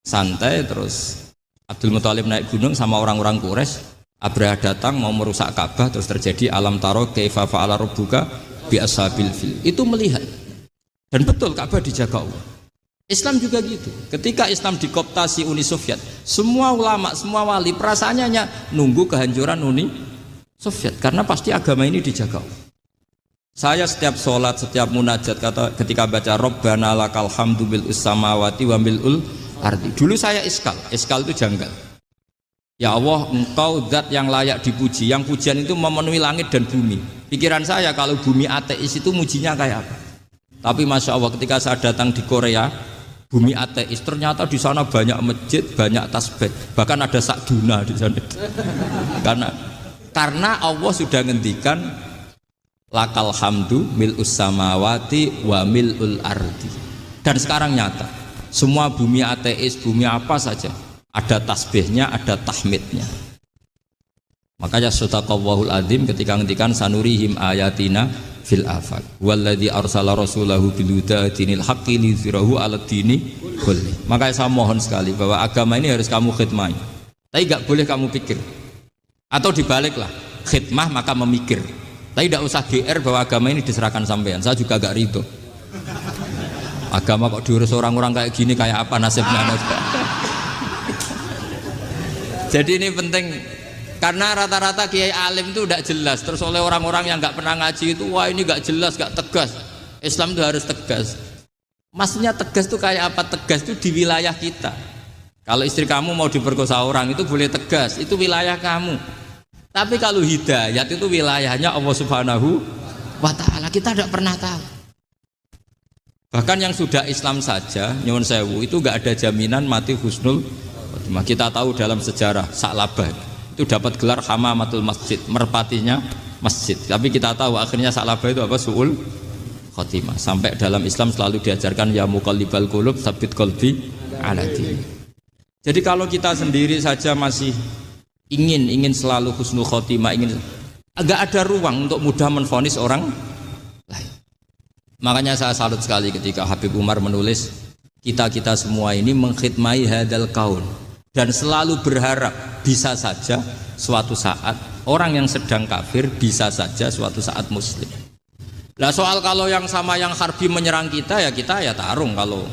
santai. Terus Abdul Muthalib naik gunung sama orang-orang Quraisy. Abraha datang mau merusak Ka'bah, terus terjadi alam taro kaifa fa'ala rabbuka bi ashabil fil. Itu melihat, dan betul Ka'bah dijaga Allah. Islam juga gitu. Ketika Islam dikoptasi Uni Soviet, semua ulama, semua wali perasaannya hanya nunggu kehancuran Uni Soviet, karena pasti agama ini dijaga. Saya setiap sholat, setiap munajat, ketika baca Rabbana lakal hamdu bil samawati wa mil'ul ardi. Dulu saya iskal itu janggal. Ya Allah, engkau zat yang layak dipuji, yang pujian itu memenuhi langit dan bumi. Pikiran saya kalau bumi ateis itu mujinya kayak apa? Tapi Masya Allah ketika saya datang di Korea, bumi ateis, ternyata di sana banyak masjid, banyak tasbih, bahkan ada sakduna di sana. Karena Allah sudah ngendikan lakal hamdu mil'us samawati wa mil'ul ardi. Dan sekarang nyata, semua bumi ateis, bumi apa saja, ada tasbihnya, ada tahmidnya. Makanya sadaqallahul adzim ketika ngendikan sanurihim ayatina fil afaq walladzi arsala rasulahu bil huda dinil haqqi liyuzhirahu 'alad dini kulli. Makanya saya mohon sekali bahwa agama ini harus kamu khidmah. Tapi enggak boleh kamu pikir. Atau dibaliklah, khidmah maka memikir. Tapi tidak usah GR bahwa agama ini diserahkan sampean. Saya juga enggak ridho. Agama kok diurus orang-orang kayak gini, kayak apa nasibnya? Jadi ini penting karena rata-rata kiai alim itu tidak jelas. Terus oleh orang-orang yang nggak pernah ngaji itu, wah ini nggak jelas, nggak tegas. Islam itu harus tegas. Maksudnya tegas itu kayak apa? Tegas itu di wilayah kita. Kalau istri kamu mau diperkosa orang itu boleh tegas, itu wilayah kamu. Tapi kalau hidayat itu wilayahnya Allah Subhanahu wa Ta'ala. Kita tidak pernah tahu. Bahkan yang sudah Islam saja, nyuwun sewu, itu nggak ada jaminan mati husnul. Kita tahu dalam sejarah Sa'labah itu dapat gelar hamamatul masjid, merpatinya masjid. Tapi kita tahu akhirnya Sa'labah itu apa? Su'ul khotimah. Sampai dalam Islam selalu diajarkan ya muqallibal qulub tsabbit qalbi ala dini. Jadi kalau kita sendiri saja masih ingin selalu husnul khotimah, agak ada ruang untuk mudah menvonis orang lain. Makanya saya salut sekali ketika Habib Umar menulis kita semua ini mengkhidmai hadal kaun dan selalu berharap bisa saja suatu saat orang yang sedang kafir bisa saja suatu saat muslim. Nah soal kalau yang sama yang harbi menyerang kita ya tarung. Kalau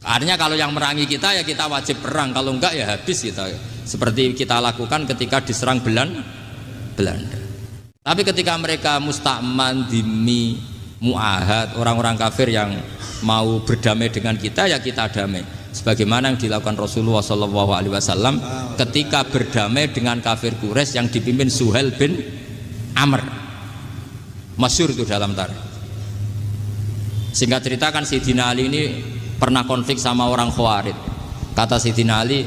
artinya kalau yang merangi kita ya kita wajib perang, kalau enggak ya habis kita. Seperti kita lakukan ketika diserang Belanda. Tapi ketika mereka musta'man, dhimmi, mu'ahad, orang-orang kafir yang mau berdamai dengan kita ya kita damai. Sebagaimana yang dilakukan Rasulullah SAW ketika berdamai dengan kafir Quraisy yang dipimpin Suhail bin Amr. Masyhur itu dalam tarikh. Singkat cerita kan Sayyidina Ali ini pernah konflik sama orang Khawarij. Kata Sayyidina Ali,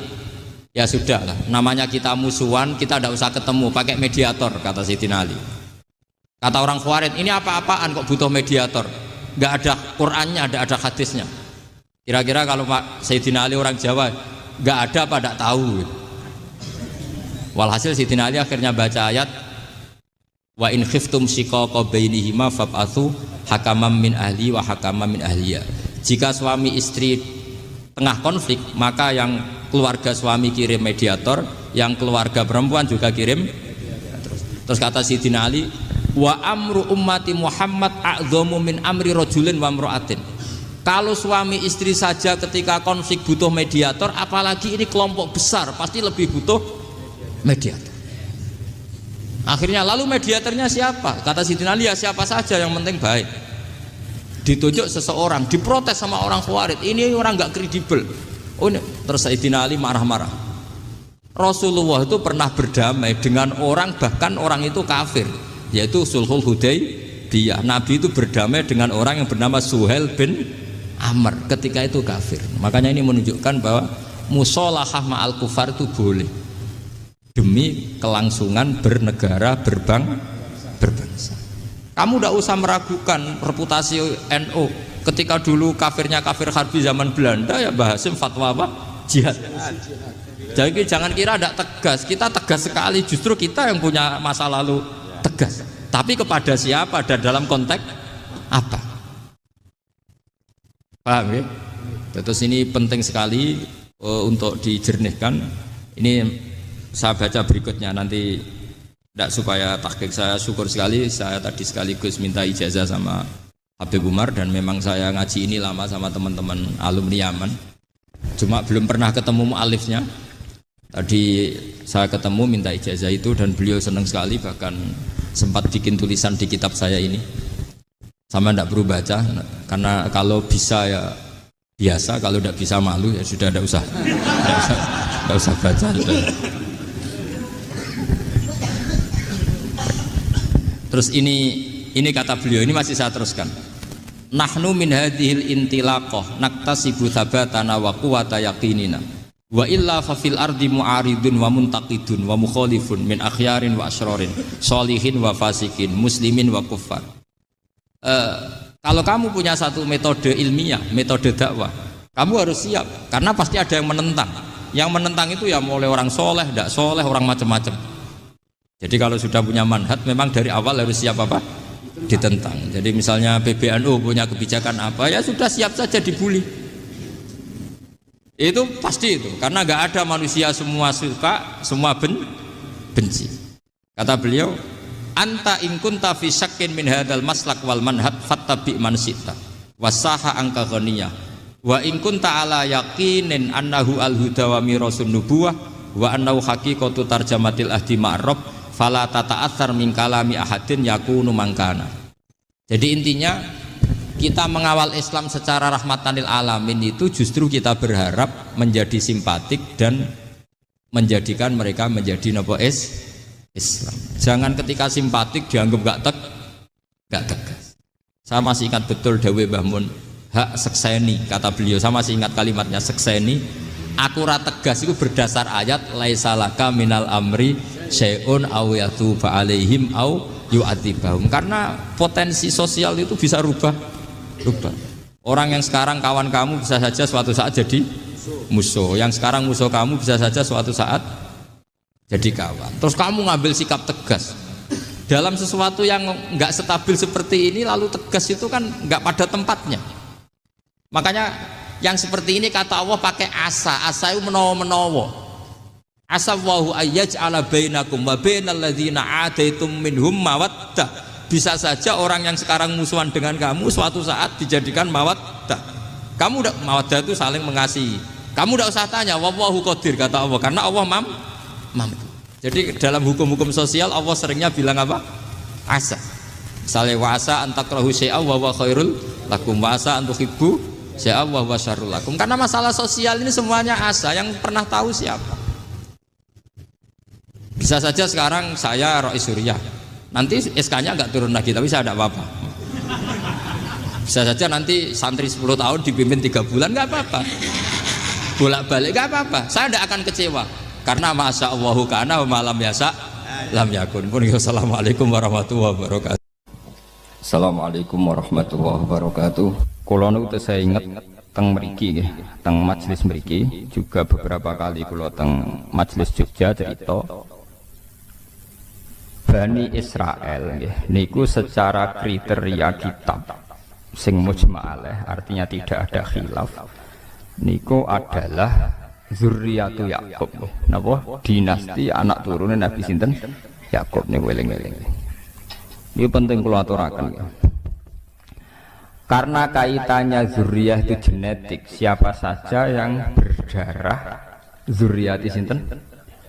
ya sudahlah, namanya kita musuhan, kita tidak usah ketemu, pakai mediator, kata Sayyidina Ali. Kata orang Khawarij, ini apa-apaan kok butuh mediator? Nggak ada Qur'annya, ada hadisnya. Kira-kira kalau Pak Sayyidina Ali orang Jawa, nggak ada apa tidak tahu. Walhasil Sayyidina Ali akhirnya baca ayat wa in khiftum shiqaqa bainihima fab'atsu hakaman min ahli wa hakaman min ahliya. Jika suami istri tengah konflik, maka yang keluarga suami kirim mediator, yang keluarga perempuan juga kirim. Terus kata Sayyidina Ali, wa amru ummati Muhammad a'dhamu min amri rajulin wa imra'atin. Kalau suami istri saja ketika konflik butuh mediator, apalagi ini kelompok besar pasti lebih butuh mediator. Akhirnya lalu mediatornya siapa? Kata Sayyidina Ali, ya siapa saja yang penting baik. Ditunjuk seseorang, diprotes sama orang Khawarij, ini orang nggak kredibel. Oh, terus Sayyidina Ali marah-marah. Rasulullah itu pernah berdamai dengan orang, bahkan orang itu kafir, yaitu Sulhul Hudaybiyah. Nabi itu berdamai dengan orang yang bernama Suhail bin Amr ketika itu kafir. Makanya ini menunjukkan bahwa musolahah ma'al kufar itu boleh demi kelangsungan bernegara, berbangsa. Kamu tidak usah meragukan reputasi NU. Ketika dulu kafirnya kafir harbi zaman Belanda, ya Mbah Hasim fatwa apa? Jihad. Jadi jangan kira tidak tegas. Kita tegas sekali, justru kita yang punya masa lalu tegas. Tapi kepada siapa dan dalam konteks apa? Paham ya? Terus ini penting sekali untuk dijernihkan. Ini saya baca berikutnya nanti, tidak supaya tahqiq. Saya syukur sekali, saya tadi sekaligus minta ijazah sama Habib Umar, dan memang saya ngaji ini lama sama teman-teman alumni Yaman, cuma belum pernah ketemu mu'alifnya. Tadi saya ketemu minta ijazah itu dan beliau senang sekali, bahkan sempat bikin tulisan di kitab saya ini. Sama tidak perlu baca, karena kalau bisa ya biasa, kalau tidak bisa malu ya sudah, tidak usah. Gak usah baca. Terus ini kata beliau, ini masih saya teruskan. Nahnu min hadhil intilaqah naktasibu thabatana wa quwwata yaqinina. Wa illa fa fil ardi mu'aridun wa muntaqidun wa mukhalifun min akhyarin wa asyrarin, sholihin wa fasikin, muslimin wa kuffar. Kalau kamu punya satu metode ilmiah, metode dakwah, kamu harus siap karena pasti ada yang menentang. Yang menentang itu ya mulai orang soleh, tidak soleh, orang macam-macam. Jadi kalau sudah punya manhaj, memang dari awal harus siap apa? Ditentang. Jadi misalnya PBNU punya kebijakan apa, ya sudah siap saja dibully. Itu pasti itu, karena nggak ada manusia semua suka, semua benci. Kata beliau, anta in kunta fi syakkin min hadzal maslak wal manhaj fattabi man syi'ta wasaha angka ghaniyah wa in kunta ala yaqinin annahu al huda wa mirasun nubuwah wa annahu haqiqatu tarjamatil ahdi ma'rab fala tata'atsar min kalami ahadin yakunu mangkana. Jadi intinya kita mengawal Islam secara rahmatan lil alamin itu justru kita berharap menjadi simpatik dan menjadikan mereka menjadi Islam. Jangan ketika simpatik dianggap gak tegas. Saya masih ingat betul dawuh Mbah Mun, hak sekseni, kata beliau, saya masih ingat kalimatnya, sekseni akurat tegas itu berdasar ayat laisa laka minal amri syai'un aw yatuba alaihim aw yu'adzibahum, karena potensi sosial itu bisa rubah. Orang yang sekarang kawan kamu bisa saja suatu saat jadi musuh, yang sekarang musuh kamu bisa saja suatu saat jadi kawan. Terus kamu ngambil sikap tegas dalam sesuatu yang nggak stabil seperti ini, lalu tegas itu kan nggak pada tempatnya. Makanya yang seperti ini kata Allah pakai asa itu menawa. Asa wahu ayyaj'ala bainakum wa bainal ladzina ataitum minhum mawaddah. Bisa saja orang yang sekarang musuhan dengan kamu suatu saat dijadikan mawaddah. Kamu udah mawaddah itu saling mengasihi. Kamu udah usah tanya wallahu qadir, kata Allah, karena Allah mampu. Jadi dalam hukum-hukum sosial Allah seringnya bilang apa? Asa. Misalnya wa asa an takrahu syai'an wa huwa khairul lakum wa asa an tuhibbu syai'an wa huwa syarrul lakum. Karena masalah sosial ini semuanya asa, yang pernah tahu siapa? Bisa saja sekarang saya Rois Suriah, nanti SK-nya nggak turun lagi, tapi saya tidak apa-apa. Bisa saja nanti santri 10 tahun dipimpin 3 bulan, nggak apa-apa. Bolak-balik nggak apa-apa. Saya tidak akan kecewa karena masya Allahu kana wa malam yasa lam yakun. Assalamualaikum warahmatullahi wabarakatuh. Assalamualaikum warahmatullahi wabarakatuh. Kula niku saya ingat teng mriki nggih, teng majelis mriki juga beberapa kali kula teng majelis Jogja cerita Bani Israel niku secara kriteria kitab sing mujma'aleh, artinya tidak ada khilaf, niku adalah zurriyatu Yakub. Napa? Dinasti anak turunan Nabi sinten? Yakub niku eling-eling. Ini penting kula aturaken. Karena kaitannya zurriyah itu genetik, siapa saja yang berdarah zurriyati sinten?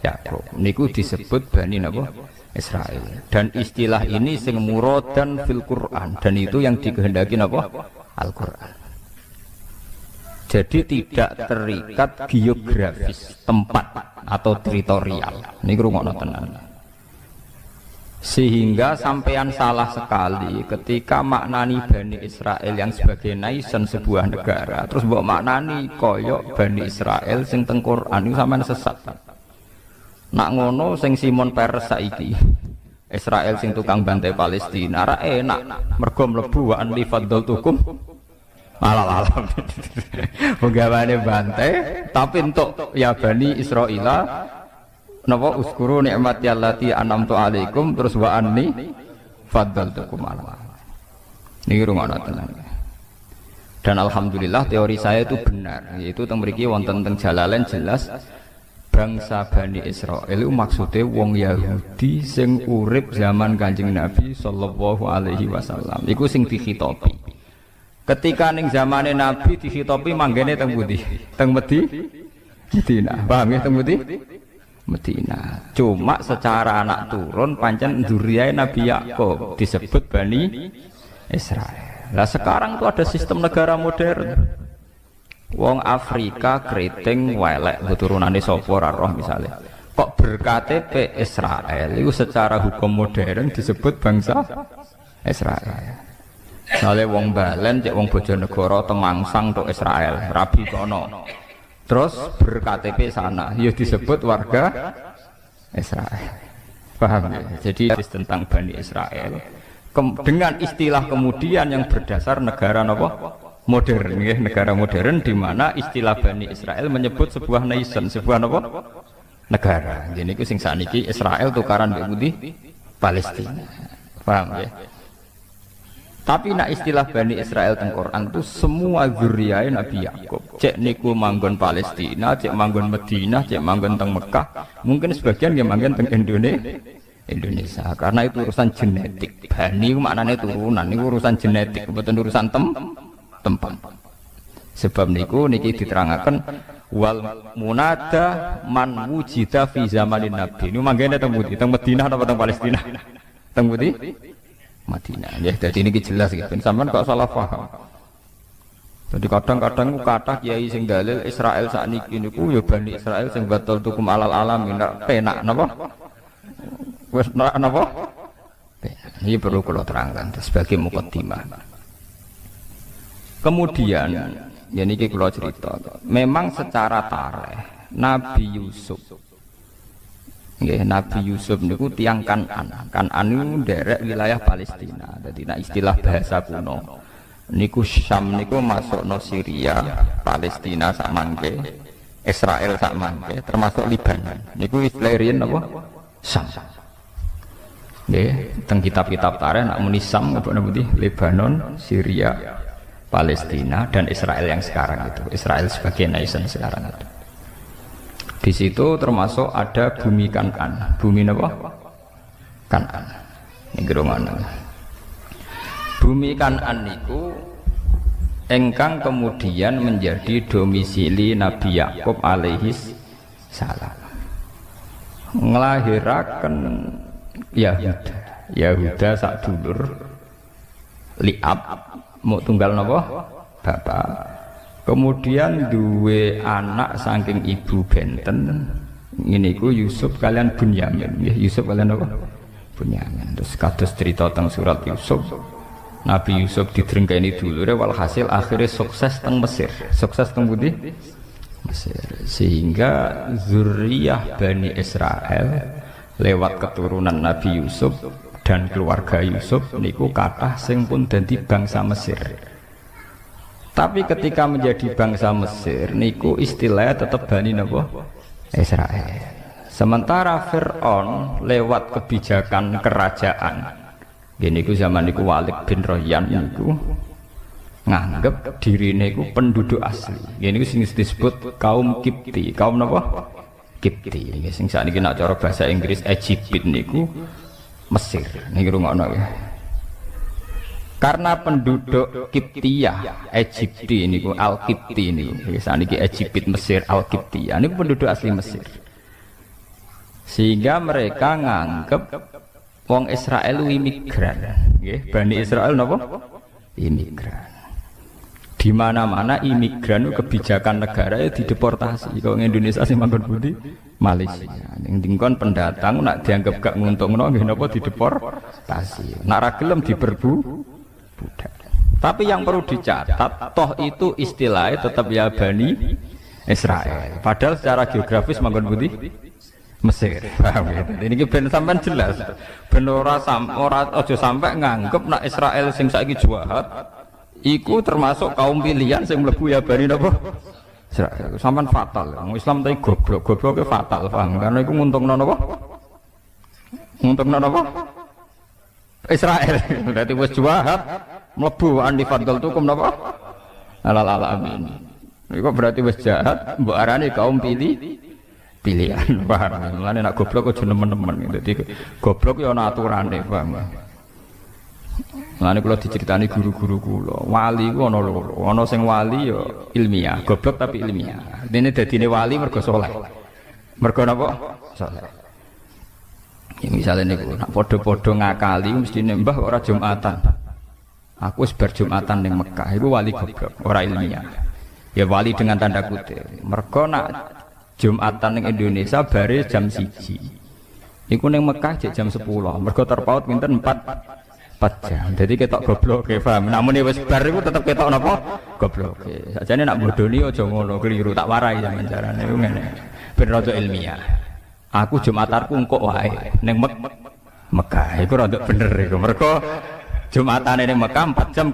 Yakub. Niku disebut Bani napa? Israel. Dan istilah ini sing muradan fil Quran, dan itu yang dikehendaki apa? Al-Quran. Jadi tidak terikat geografis tempat atau teritorial. Ini rungokno tenan. Sehingga sampean salah sekali ketika maknani Bani Israel yang sebagai nation sebuah negara, terus mbok maknani koyok Bani Israel sing teng Quran itu sampean sesat. Nak ngono sing Simon Peres saiki Israel sing tukang bantai Palestina ra enak mergo mlebu wa anli faddaltukum alam penggawane bantai, tapi untuk ya Bani Israila napa uskuru nikmati allati an'amtu alaikum terus wa anni faddaltukum alam. Niki rungono tenan. Dan alhamdulillah teori saya itu benar, yaitu teng mriki wonten teng Jalalain jelas bangsa Bani Israel itu maksudnya wong Yahudi sing urip zaman Kanjeng Nabi sallallahu alaihi wasallam. Iku sing dikhitopi. Ketika ning zamane Nabi dikhitopi manggene teng pundi? Teng Medina. Paham ya teng pundi? Medina. Cuma secara anak turun pancen dzurriyyah Nabi Yakub disebut Bani Israel. Lah sekarang tuh ada sistem negara modern. Wong Afrika keriting welek keturunane sapa ora roh misale. Kok berKTP Israel itu secara hukum modern disebut bangsa Israel. Misale wong Balen cek wong Bojonegoro Temangsang tok Israel, Rabi kono. Terus berKTP sana ya disebut warga Israel. Paham ya? Jadi tentang Bani Israel dengan istilah kemudian yang berdasar negara apa? Modern ya, negara modern di mana istilah Bani Israel menyebut sebuah nation, sebuah apa? Negara. Jadi ku sing saniki Israel tukaran mbek putih Palestina. Paham ya? Tapi nak istilah Bani Israel teng Quran itu semua zuriyae Nabi Yakub. Cek niku manggon Palestina, cek manggon Madinah, cek manggon teng Mekah, mungkin sebagian yang manggon teng Indonesia. Karena itu urusan genetik. Bani maknanya turunan, niku urusan genetik, bukan urusan tempat. Sebab niku niki diterangaken wal munada man wujida fi zamanin nabi. Niku manggene teng Putih, teng Madinah atau teng Palestina? Teng Putih Madinah. Ya, jadi ini jelas gitu. Sampean kok salah paham. Jadi kadang-kadang kata kiai sing dalil Israel sakniki niku ya Bani Israel sing batal tukum alal alamin penak napa? Wis napa? Ini perlu kula terangkan sebagai mukaddimah. Kemudian ya niki kula cerita. Memang secara tarikh Nabi Yusuf nggih, Nabi Yusuf niku tiyang Kan'an. Kan'an niku nderek wilayah Palestina. Dadi nek istilah bahasa kuno niku Syam niku masukno Syria, Palestina sak mangke, Israel sak mangke, termasuk Libanon. Niku istilah riyen napa? Syam. Nggih, teng kitab-kitab tarikh nek muni Syam apa napa Lebanon, Syria, Palestina dan Israel yang sekarang itu. Israel sebagai nation sekarang itu. Di situ termasuk ada bumi Kan'an. Bumi apa? Kan'an. Ini gerungan. Bumi Kan'an niku engkang kemudian menjadi domisili Nabi Yakub alaihis salam. Nglahiraken Yahuda sak dulur Liab mau tunggal napa? Bapak. Kemudian duwe anak saking ibu benten niku Yusuf kalian Bunyamin. Yusuf kalian apa? Bunyamin. Terus kados cerita teng surat Yusuf, Nabi Yusuf didrengkeni dulure walhasil akhirnya sukses teng Mesir. Sukses teng pundi? Mesir. Sehingga zuriyah Bani Israel lewat keturunan Nabi Yusuf dan keluarga Yusuf niku kathah sing pun dadi bangsa Mesir. Tapi ketika menjadi bangsa Mesir niku istilahnya tetap Bani napa? Israel. Sementara Fir'aun lewat kebijakan kerajaan niku zaman niku Walid bin Royan niku nganggep diri niku penduduk asli. Niku sing disebut kaum Kipti. Kaum napa? Kipti. Sing sakniki nek cara bahasa Inggris Egypt niku Mesir. Niki rungokno ya. Karena penduduk Kiptiyah, Egypti niku Al-Kipti niku. Saniki Egypt Mesir Al-Kiptiyah niku penduduk asli Mesir. Sehingga mereka nganggep wong Israel imigran, nggih. Bani Israel napa? Imigran. Di mana-mana imigran kebijakan negara dideportasi. Kalau Indonesia sing manggon pundi? Malaysia. Ning dingkon pendatang nak dianggap gak nguntungno nggih napa dideportasi. Nak ra gelem diberbu budak. Tapi yang perlu dicatat, toh itu istilahnya tetap ya Bani Israel. Padahal secara geografis manggon pundi? Mesir. Paham ya? Ini ben sampean jelas. Ben ora aja sampai nganggep nak Israel sing saiki jahat iku termasuk kaum pilihan sing mlebu ya Bani napa? Israel. Sampean fatal. Wong Islam tadi goblok. Gobloke fatal, paham? Karena iku nguntungno napa? Nguntungno napa? Israel. Berarti wis jahat mlebu andi fadl tukum napa? Alal alamin. Iku berarti wis jahat mbok arani kaum pilihan, paham? Mulane nek goblok aja nemen-nemen. Dadi goblok ya ana aturane, paham? Mulane kula diceritani guru-guru kula, wali ku ana loro. Ana sing wali ya ilmiah, goblok tapi ilmiah. Dene dadine wali mergo saleh. Mergo napa? Saleh. Ya misalnya niku nak padha-padha ngakali mesti mbah ora Jumatan. Aku wis bar Jumatan ning Mekah, iku wali goblok, ora ilmiah. Ya wali dengan tanda kutip. Mergo nak Jumatan ning Indonesia bare jam 1. Iku ning Mekah jam 10. Mergo terpaut pinten 4 jam. Jadi ketok goblok ke paham. Namun wis bar iku tetep ketok napa? Goblok. Sajane nak bodoni aja ngono, keliru tak warai sampeyan carane iku ngene. Ben rada ilmiah. Aku Jumatarku engko wae ning Mekah. Iku rada bener iku. Mergo Jumatane ning Mekah 4 jam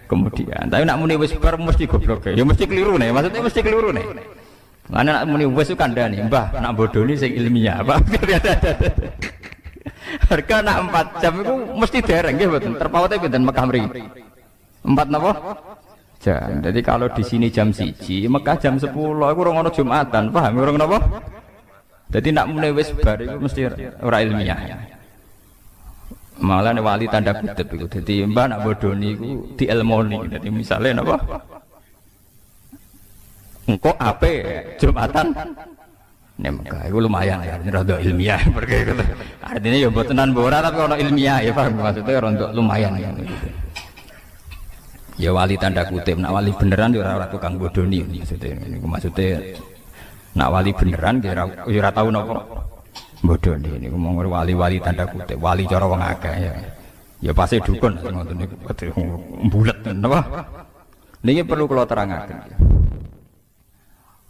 kemudian. Tapi nak muni wis bar mesti goblok. Ya mesti keliru nih. Maksudnya mesti keliru nih. Lan nak muni wis kandhani, Mbah, nak bodoni sing ilmiah, Pak. Harga nak 4 jam itu mesti dereng nggih mboten. Terpautnya pinten Mekah mriki? 4 napa? Jam. Jadi kalau di sini jam 1, Mekah jam 10 iku ora ono Jumatan, paham ora napa? Jadi nak muni wis bar iku mesti ora ilmiah. Malah wali tanda kutip iku. Dadi Mbah nak bodoni iku dielmoni. Dadi misale napa? Engko ape Jumatan nek Mekah iku lumayan ya, rada ilmiah perkara gitu. Artinya ya mboten tenan ora tapi ono ilmiah ya paham maksudnya rada lumayan ya gitu. Ya wali tanda kutip, nak wali beneran ya ora tukang bodoni maksudnya niku maksudnya nak wali beneran ya ora tau napa bodoni niku mong wali-wali tanda kutip, wali cara wong akeh ya. Ya pasti dukun ngoten niku bulet napa. Niki perlu kula terangaken.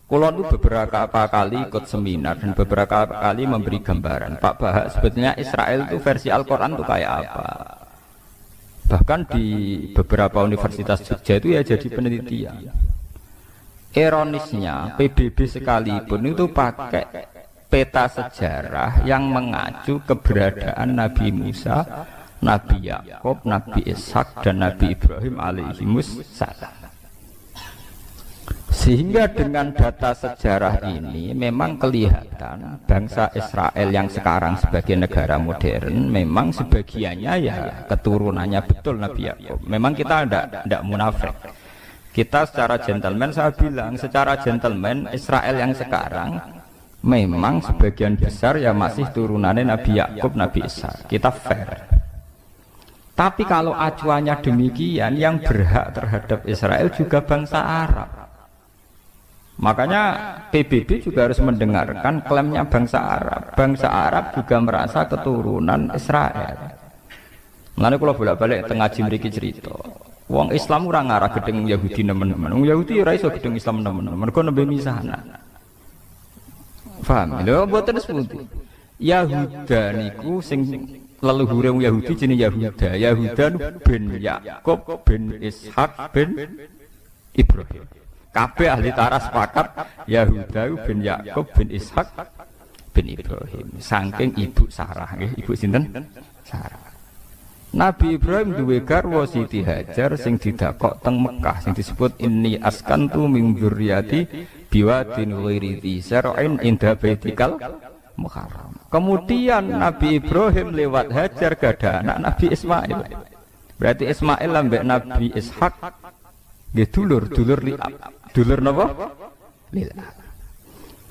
Kulo itu beberapa kali ikut seminar dan beberapa kali memberi gambaran. Pak Bahak sebetulnya Israel itu versi Al-Quran itu kayak apa? Bahkan di beberapa universitas Jogja itu ya jadi penelitian. Ironisnya PBB sekalipun itu pakai peta sejarah yang mengacu keberadaan Nabi Musa, Nabi Yakub, Nabi Ishak dan Nabi Ibrahim alaihimussalam. Sehingga dengan data sejarah ini memang kelihatan bangsa Israel yang sekarang sebagai negara modern memang sebagiannya ya keturunannya betul Nabi Yakub. Memang kita tidak munafik. Kita secara gentleman, saya bilang secara gentleman Israel yang sekarang memang sebagian besar ya masih turunannya Nabi Yakub, Nabi Ishak. Kita fair. Tapi kalau acuannya demikian, yang berhak terhadap Israel juga bangsa Arab. Makanya PBB juga harus mendengarkan klaimnya bangsa Arab. Bangsa Arab juga merasa keturunan Israel. Mulane kula bolak-balik teng ngaji mriki cerita. Wong Islam ora ngarah gedeng Yahudi nemen-nemen. Wong Yahudi ora iso gedeng Islam nemen-nemen. Mergo nembe misahna. Paham? Lho mboten sepundi. Yahuda niku sing leluhure wong Yahudi jenenge Yahuda. Yahuda bin Yakub bin Ishak bin Ibrahim. Kabeh ahli tarikh sepakat Yahuda bin Yakub bin Ishak bin Ibrahim. Saking ibu Sarah nggih, ibu sinten? Sarah. Nabi Ibrahim duwe garwa Siti Hajar sing didakok teng Mekah sing disebut inni askantu min dzurriyyati biwadin ghairi dzi zar'in inda baitikal muharram. Kemudian Nabi Ibrahim lewat Hajar gada anak Nabi Ismail. Berarti Ismail ambek Nabi Ishak nggih dulur liab. Dulur napa? Lil'ab.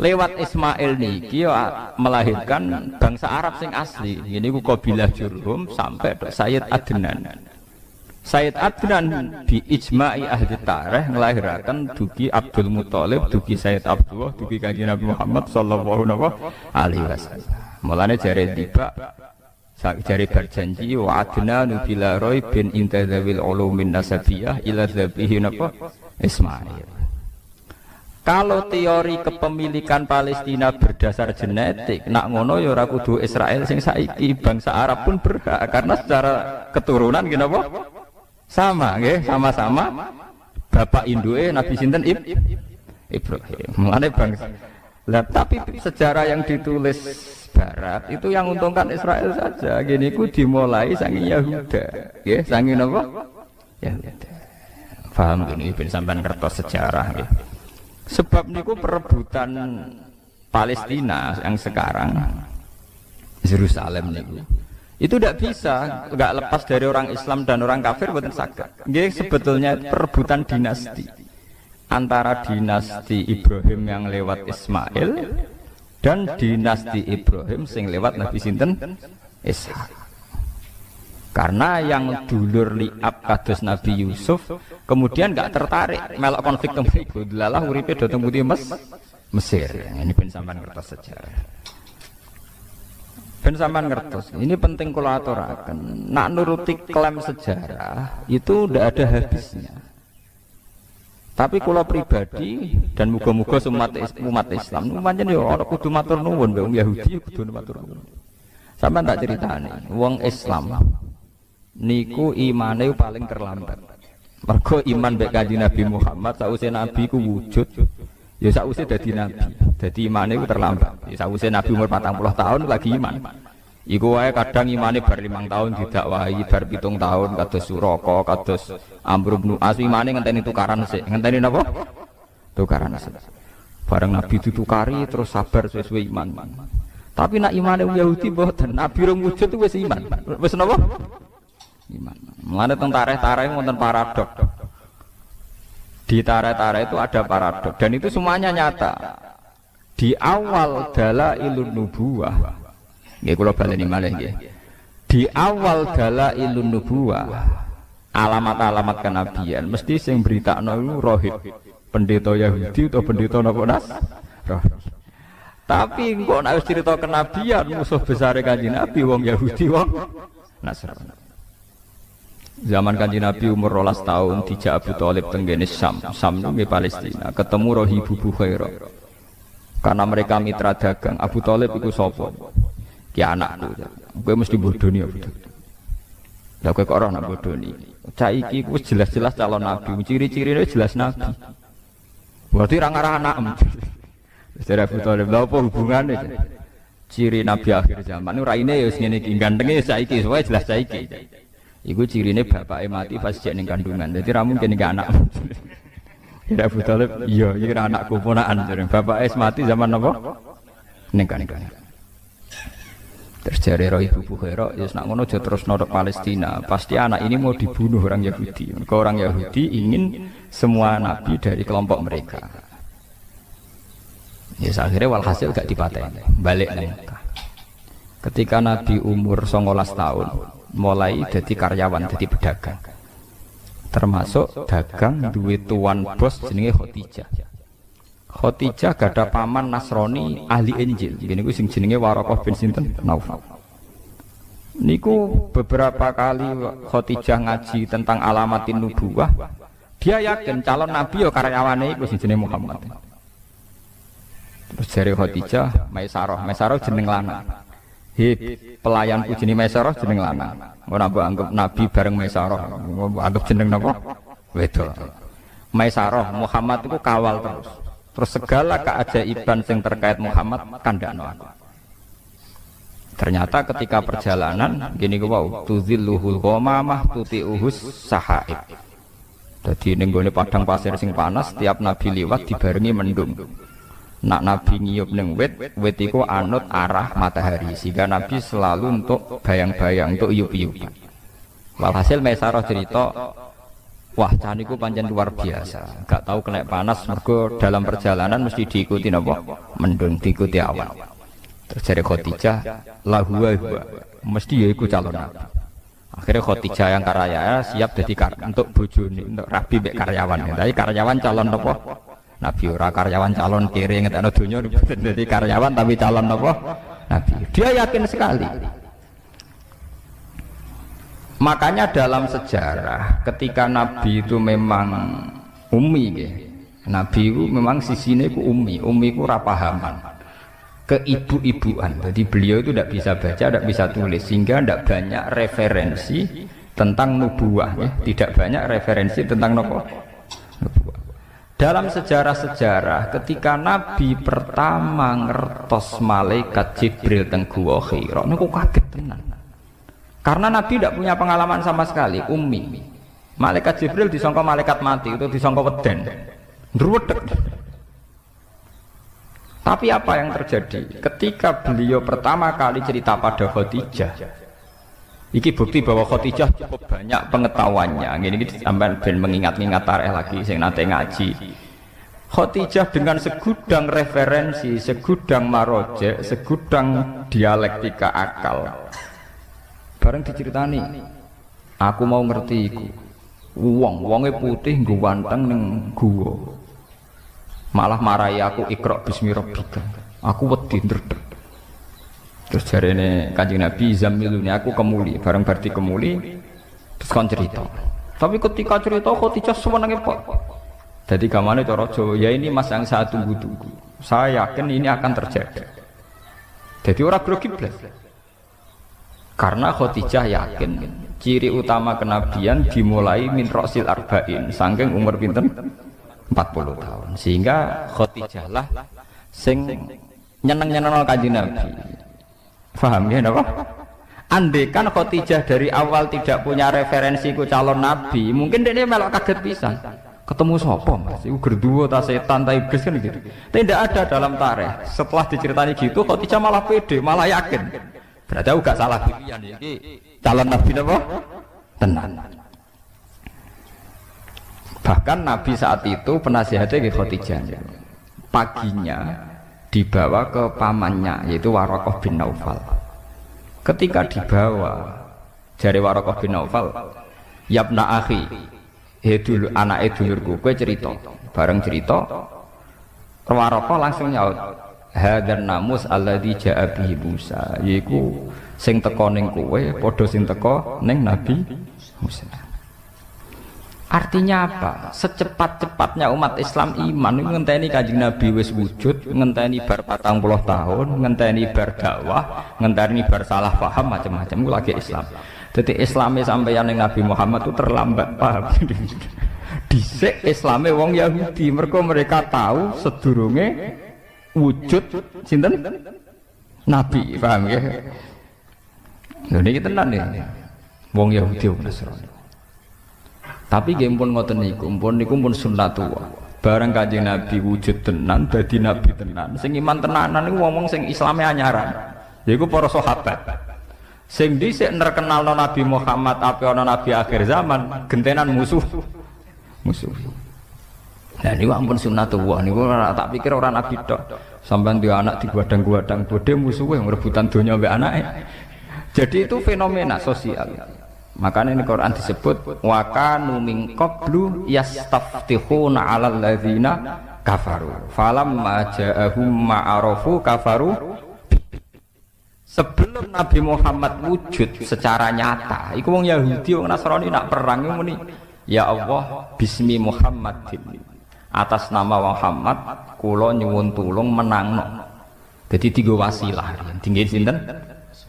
Lewat Ismail niki melahirkan bangsa Arab sing asli. Ini ku kabilah Jurhum sampai ke Sayyid Adnan. Sayyid Adnan bi ijma'i ahli tarikh ngelahirakan dugi Abdul Muthalib, dugi Sayyid Abdullah, dugi Kanjeng Nabi Muhammad sallallahu alaihi wasallam. Mulane jare tiba jare berjanji wa Adnan bila raibin intadzawil ulumin nasabiyah ila dzabihi napa Ismail. Kalau teori kepemilikan Palestina berdasar genetik, nak ngono ya ora kudu Israel sing saiki, bangsa Arab pun berhak karena secara keturunan gini apa? Sama nggih, sama-sama bapak induke Nabi sinten Ibrahim. Mulane bangsa. Lah tapi sejarah yang ditulis Barat itu yang untungkan Israel saja. Gini ku dimulai saking Yahuda, nggih, saking napa? Yahuda. Paham gini ben sampean kertas sejarah nggih. Sebab niku perebutan Palestina yang sekarang Yerusalem niku itu tidak bisa, nggak lepas dari orang Islam dan orang kafir boten saged. Nggih sebetulnya perebutan dinasti antara dinasti Ibrahim yang lewat Ismail dan dinasti Ibrahim sing lewat Nabi sinten Ishak. Karena yang dulur liab kados Nabi Yusuf kemudian nggak tertarik melok konflik teng mriku. Delalah uripe do teng putih Mesir. Ini ben sampean ngertos sejarah. Ben sampean ngertos. Ini penting kula aturaken. Nak nuruti klaim sejarah itu ndak ada habisnya. Tapi kula pribadi dan muga-muga umat Islam pancen yo ora kudu matur nuwun mbek wong Yahudi kudu matur nuwun. Sampeyan tak critani, wong Islam niku imane paling terlambat. Mergo iman mbek Kanjeng Nabi Muhammad sakwise Nabi ku wujud, ya sakwise dadi nabi. Dadi imane ku terlambat. Ya sakwise Nabi umur 40 tahun lagi iman. Iku wae kadang imane bar 5 tahun didakwahi, bar 7 tahun kados Suraka, kados Amr bin As imane ngenteni tukaran sik. Ngenteni napa? Tukaran sik. Bareng Nabi ditukari terus sabar sesuai iman. Tapi nak imane Yahudi mboten, Nabi rong wujud itu wis iman. Wis napa? Iman. Mulane teng tarikh-tarikh wonten paradok. Di tarikh-tarikh itu ada paradok dan itu semuanya nyata. Di awal dalailun nubuwah. Nggih kula baleni malih nggih. Di awal dalailun nubuwah, alamat-alamat kenabian mesti sing beritakno iku rohib, pendeta Yahudi atau pendeta napa Nas? Rohib. Tapi engko nek wis cerita kenabian musuh besar Kanjeng Nabi wong Yahudi wong Nasrani. Zaman Kanjeng Nabi umur 12 tahun dijak Abu Thalib tenggene Syam nggih Palestina, ketemu Rohibu Bukhaira. Karena mereka mitra dagang, Abu Thalib iku sapa? Ki anakku, kowe mesti bodoni Abu Thalib. Lah kowe kok ora nak bodoni. Saiki ku jelas-jelas calon nabi, ciri-cirine jelas nabi. Berarti ra ngarah anakem. Wis Abu Thalib lha apa hubungane? Ciri nabi akhir zaman ora raine ya wis ngene iki, gantenge saiki, wae jelas saiki. Iku cirine bapake mati pas jek ning kandungan. Dadi ra mungkin iki anak. Ya Abu Thalib, iya iki anakku ponakan jare. Bapake mati zaman apa? Ning kandungan. Terus jare Ibu Bukhaira, ya nak ngono aja terus nodok Palestina. Pasti anak ini mau dibunuh orang Yahudi. Mereka orang Yahudi ingin semua nabi dari kelompok mereka. Ya akhirnya walhasil gak dipateni, balik nang Mekah. Ketika Nabi umur 19 tahun, mulai jadi karyawan, jadi pedagang. Termasuk dagang duwe tuan bos jenenge Khadijah. Khadijah gada paman Nasrani ahli Injil. Niku sing jenenge Waraqah bin sinten Naufal. Niku beberapa kali Khadijah ngaji tentang alamatin nubuwah. Dia yakin calon nabi ya karyawane iku sing jenenge Muhammad. Terus jare Khadijah, Maisarah jeneng lanang. Pelayanku jenenge Maisarah jeneng lanang. Ora mbok anggap nabi bareng Maisarah. Anggap jeneng napa? Wedok. Maisarah Muhammad itu kawal terus. Terus segala keajaiban yang terkait Muhammad kandakno aku. Ternyata ketika perjalanan gini ku wau tuzilluhul ghamamah tuti'uhus sahaib. Dadi ning gone padang pasir sing panas tiap nabi liwat dibarengi mendung. Nak nabi ngiyup ning wit iku anut arah matahari sehingga nabi selalu untuk bayang-bayang untuk iyup-iyupan. Walhasil Maisarah cerita, wah caniku pancen luar biasa. Gak tahu kena panas mergo dalam perjalanan mesti diikuti napa? Mendung, diikuti awan. Terus jare Khadijah, la huwa mesti ya iku calon nabi. Akhirnya Khadijah yang karya siap jadi untuk bojone, untuk rabi mek karyawan. Tapi karyawan calon napa? Nabi ora karyawan calon kiri ngetekno donya dadi karyawan tapi calon napa? Nabi. Dia yakin sekali. Makanya dalam sejarah ketika Nabi itu memang ummi nggih. Nabi itu memang sisine ku ummi ku ora pahaman. Keibu-ibuan. Jadi beliau itu tidak bisa baca, tidak bisa tulis sehingga tidak banyak referensi tentang nubuwah ya. Tidak banyak referensi tentang nubuwah. Dalam sejarah-sejarah ketika Nabi pertama ngertos malaikat Jibril teng Guwa Hira niku kaget tenan. Karena Nabi tidak punya pengalaman sama sekali, ummi. Malaikat Jibril disangka malaikat mati, itu disangka weden. Ndruwedeg. Tapi apa yang terjadi? Ketika beliau pertama kali cerita pada Khadijah, iki bukti bahwa Khadijah cukup banyak pengetahuannya. Gini sampai ben mengingat-ingat tarikh lagi sing nate ngaji. Khadijah dengan segudang referensi, segudang maroje, segudang dialektika akal. Bareng diceritani, Aku mau ngerti iku. Wonge putih nggo wanteng ning guwa. Malah marahi aku Iqra bismi rabbika. Aku wedi ndredeg. Terus jarene Kanjeng Nabi zamiluni aku kemuli, bareng berarti kemuli terus kon cerita. Tapi ketika cerita Khadijah sewenenge Pak. Jadi gamane cara Jawa, ya ini mas yang saya tunggu-tunggu. Saya yakin ini akan terjadi. Jadi orang grogi blas. Karena Khadijah yakin ciri utama kenabian dimulai min rosil arba'in saking umur pinten 40 tahun. Sehingga Khadijah lah sing nyeneng-nyeneng Kanjeng Nabi. Paham ya napa? Andekan Khadijah dari awal tidak punya referensi ku calon nabi, mungkin dia melok kaget pisan. Ketemu sapa Mas? Iku gerduwo ta setan ta iblis kan gitu. Tidak ada dalam tarikh. Setelah diceritani gitu Khadijah malah pede, malah yakin. Berarti aku gak salah pilihan iki. Calon nabi napa? Tenan. Bahkan Nabi saat itu penasihatnya ke Khadijah. Paginya dibawa ke pamannya yaitu Waraqah bin Naufal. Ketika dibawa jari Waraqah bin Naufal, "Yabna akhi, he dulu anake dulurku, kowe cerita." Bareng cerita, Waraqah langsung nyaut, "Hadzal namus alladzi ja'a bihi Musa." Yaiku sing teka ning kowe padha sing teka ning Nabi Musa. Artinya apa? Secepat-cepatnya umat Islam iman ngenteni Kanjeng Nabi wis wujud, ngenteni bar 40 tahun, ngenteni bar dakwah, ngenteni bar salah paham macam-macam iku lagi Islam. Jadi Islame sampeyan ning Nabi Muhammad itu terlambat paham. Dhisik Islame wong Yahudi, mereka tahu sedurunge wujud sinten? Nabi, paham ya? Lha niki tenan nih. Wong Yahudi wong Nasrani. Tapi nggih pun ngoten niku, pun sunnatullah. Bareng Kanjeng Nabi wujud tenan, dadi nabi tenan. Sing iman tenanan niku wong-wong sing Islame anyaran. Yaiku para sahabat. Sing dhisik nerkenalno Nabi Muhammad ape ana nabi akhir zaman, gentenan musuh. Nah niku ampun sunnatullah niku ora tak pikir ora nabi tok. Sampeyan duwe anak digadang-gadang bodhe musuhe rebutan donya mbek anake. Jadi itu fenomena sosial. Makanya ini Quran disebut wa kanu min qablu yastaftihuna 'alal ladzina kafaru falamma ja'ahum ma'arafu kafaru. Sebelum Nabi Muhammad wujud secara nyata iku wong Yahudi wong Nasrani nak perang muni ya Allah bismi Muhammadin, atas nama Muhammad kula nyuwun tulung menangno. Jadi tiga wasilah tinggi sinten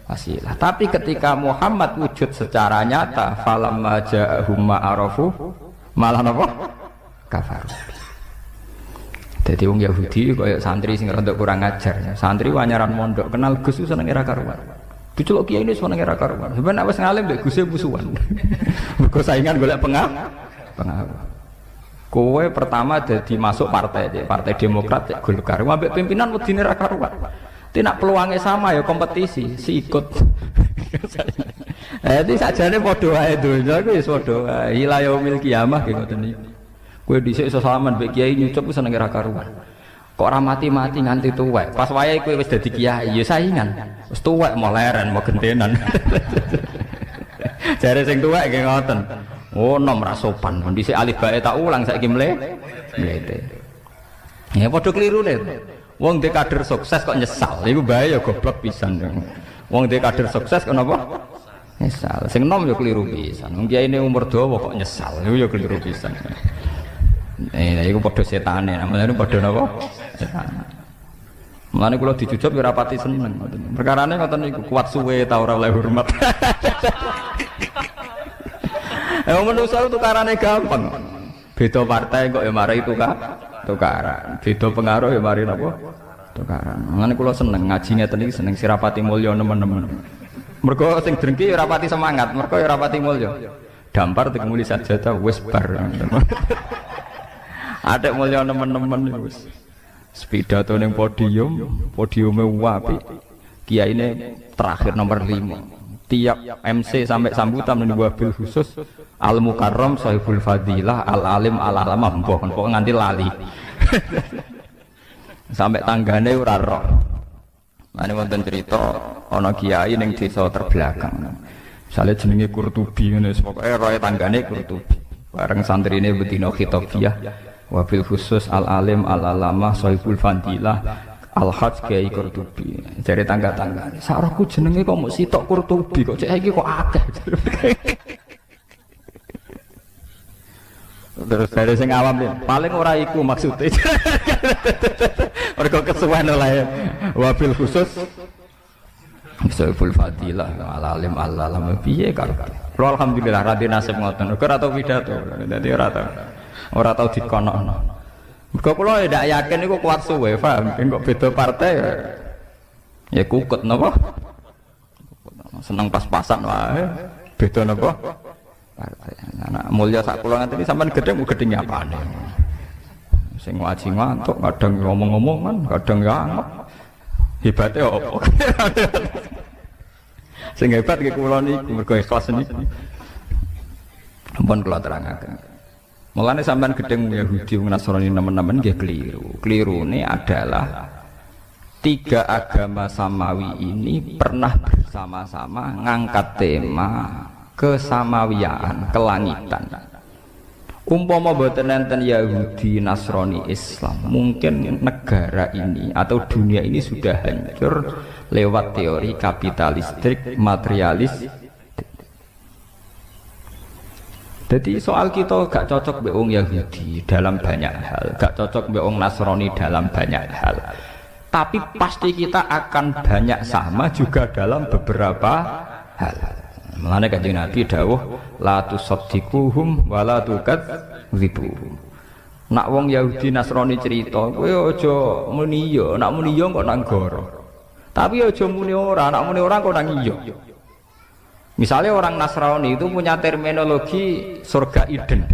wasilah. Tapi ketika Muhammad wujud secara nyata falamma ja'ahum ma'arafu malah napa kafaru. Jadi wong Yahudi kaya santri sing rada kurang ajar. Santri wanyaran mondok kenal Gus ku seneng ora karuan. Diceluk kiai ini seneng ora karuan. Sampeyan nek wis ngalim mbek Guse musuhan. Mergo saingan golek pengaruh. Kowe pertama dadi masuk partai Demokrat cek Golkar. Ambek pimpinan wedine ora karuan. Tidak peluangnya sama ya kompetisi, si ikut. Jadi sajane padha wae donya iku wis padha wae. Ila yaumil qiyamah ki ngoten niku. Kowe dhisik iso salaman mbek kiai nyucup wis seneng ra karuan. Kok ora mati-mati nganti tuwek. Pas wayahe kowe wis dadi kiai ya saingan. Wis tuwek mau leren mau gentenan. Jare sing tuwek nggih ngoten. Oh nom ra sopan. Dhisik alif bae tak ulang saiki mlete. Ya padha klirune. Wong dhe kader sukses kok nyesal. Iku bahaya goblok pisan. Wong dhe kader sukses kenapa? Nyesal. Sing nom ya keliru pisan. Wong kiai ini umur dawa kok nyesal. Iku ya keliru pisan. Iku padha setane. Namane padha napa? Setan. Mulane kula dicucup ora pati seneng. Perkarane ngoten niku kuat suwe ta ora oleh hormat. Manusa tukarane gampang. Beda partai kok ya mari tukaran. Beda pengaruh ya mari napa? Tukaran. Mangane kula seneng ngaji ngeten iki seneng sirapati mulya nemen-nemen. Mergo sing drengki ora pati semangat, mergo ora pati mulya. Dampar tekmuli sajadah wis bar. Adek mulya nemen-nemen wis. Pidato ning podiume apik. Kiyaine terakhir nomor 5. Tiap MC sampai sambutan ning wabil khusus Al Mukarram Sahibul Fadilah Al Alim Al Alamah mbok nganti lali. Sampai tanggane ora roh. Mane wonten cerita ana kiai ning desa terbelakang. Misalnya jenenge Qurtubi ngono pokoke roe tanggane Qurtubi. Bareng santrine betina khitabiyah wabil khusus al-alim al-alamah sahibul fadilah al-hajj Kiai Qurtubi. Jare tangga-tanggane, "Sakroku jenenge kok mung sitok Qurtubi kok cek iki kok akeh." Terus dari sing awam deh, paling ora iku maksudnya. Mergo kesuwen oleh wabil khusus Sahibul Fadilah al-alim al-alam piye karo. Kulo alhamdulillah ra nasib ngoten. Ora tau pidato. Dadi ora tau dikonokno. Mergo kula ndak yakin niku kuat suwe, paham? Kok beda partai ya kukut napa? Seneng pas-pasan wae. Beda napa? Partai. Anak mulya sak kula ngene iki sampean gedeng gedeng apane. Sing ngaji ngantuk, kadang ngomong-ngomongan, kadang ya anget. Hebatnya apa? Sing hebat ke kula niku mergo ikhlas niku. Ampun kula terangaken. Mulane sampean gedeng Yahudi wong Nasrani nemen-nemen nggih keliru. Kelirune adalah tiga agama samawi ini pernah bersama-sama ngangkat tema kesamawiyaan, kelangitan. Umpama boten enten Yahudi, Nasrani, Islam, mungkin negara ini atau dunia ini sudah hancur lewat teori kapitalistik, materialis. Jadi soal kita gak cocok mbek wong Yahudi dalam banyak hal, gak cocok mbek wong Nasrani dalam banyak hal. Tapi pasti kita akan banyak sama juga dalam beberapa hal. Mulane Kanjeng Nabi dawuh la tusaddiquhum wa la tukadzibuhum. Nak wong Yahudi Nasrani cerita, kowe aja muni iya, nak muni iya kok nang goro. Tapi aja muni ora, nak muni ora kok nang iya. Misalnya orang Nasrani itu punya terminologi surga Eden.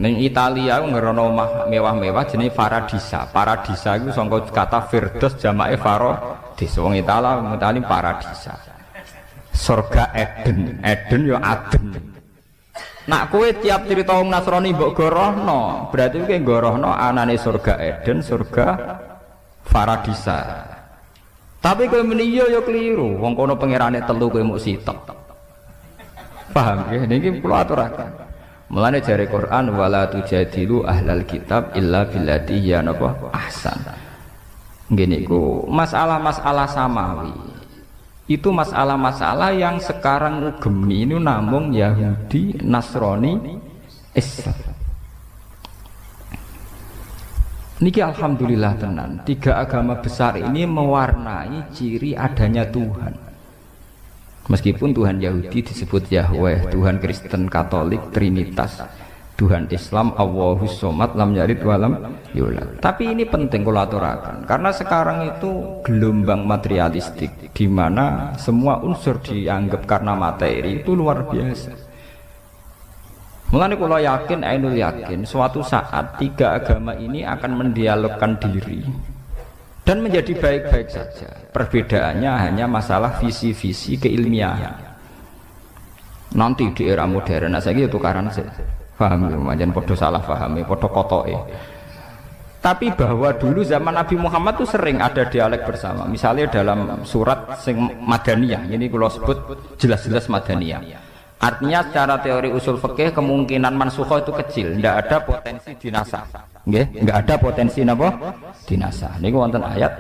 Ning Italia ngerono omah mewah-mewah jenenge Paradisa. Paradisa iku saka kata Firdaus jamake Faradis. Wong Italia mutali Paradisa. Surga Eden, Eden ya Aden. Nak kowe tiap cerita wong Nasrani mbok gorohno, berarti kowe gorohno anane surga Eden, surga Paradisa. Tapi kowe meni ya keliru, wong kono pangerane telu kowe muk sitok. Paham ya? Niki kula aturaken. Mulane jare Quran wala tujadilu ahlal kitab illa billati hiya ahsan. Nggih niku masalah-masalah samawi. Itu masalah-masalah yang sekarang ugemi ini namung Yahudi, Nasrani, Islam. Niki alhamdulillah tenan. Tiga agama besar ini mewarnai ciri adanya Tuhan. Meskipun Tuhan Yahudi disebut Yahweh, Tuhan Kristen Katolik Trinitas, Tuhan Islam Allahus Somad lam yalid walam yulad. Tapi ini penting kalau aturakan, karena sekarang itu gelombang materialistik di mana semua unsur dianggap karena materi itu luar biasa. Mulane kula yakin, ainul yakin, suatu saat tiga agama ini akan mendialogkan diri dan menjadi baik-baik saja. Perbedaannya hanya masalah visi-visi keilmiahan. Nanti di era modern, saya itu tukaran sih. Paham ya, macam podo salah pahami, podo kotoke. Tapi bahwa dulu zaman Nabi Muhammad itu sering ada dialek bersama. Misalnya dalam surat sing Madaniyah, ini kalau sebut jelas-jelas Madaniyah. Artinya secara teori usul fikih kemungkinan mansukhoh itu kecil, tidak ada potensi dinasah. Nggak ada potensi apa? Dinasah. Ini wonten ayat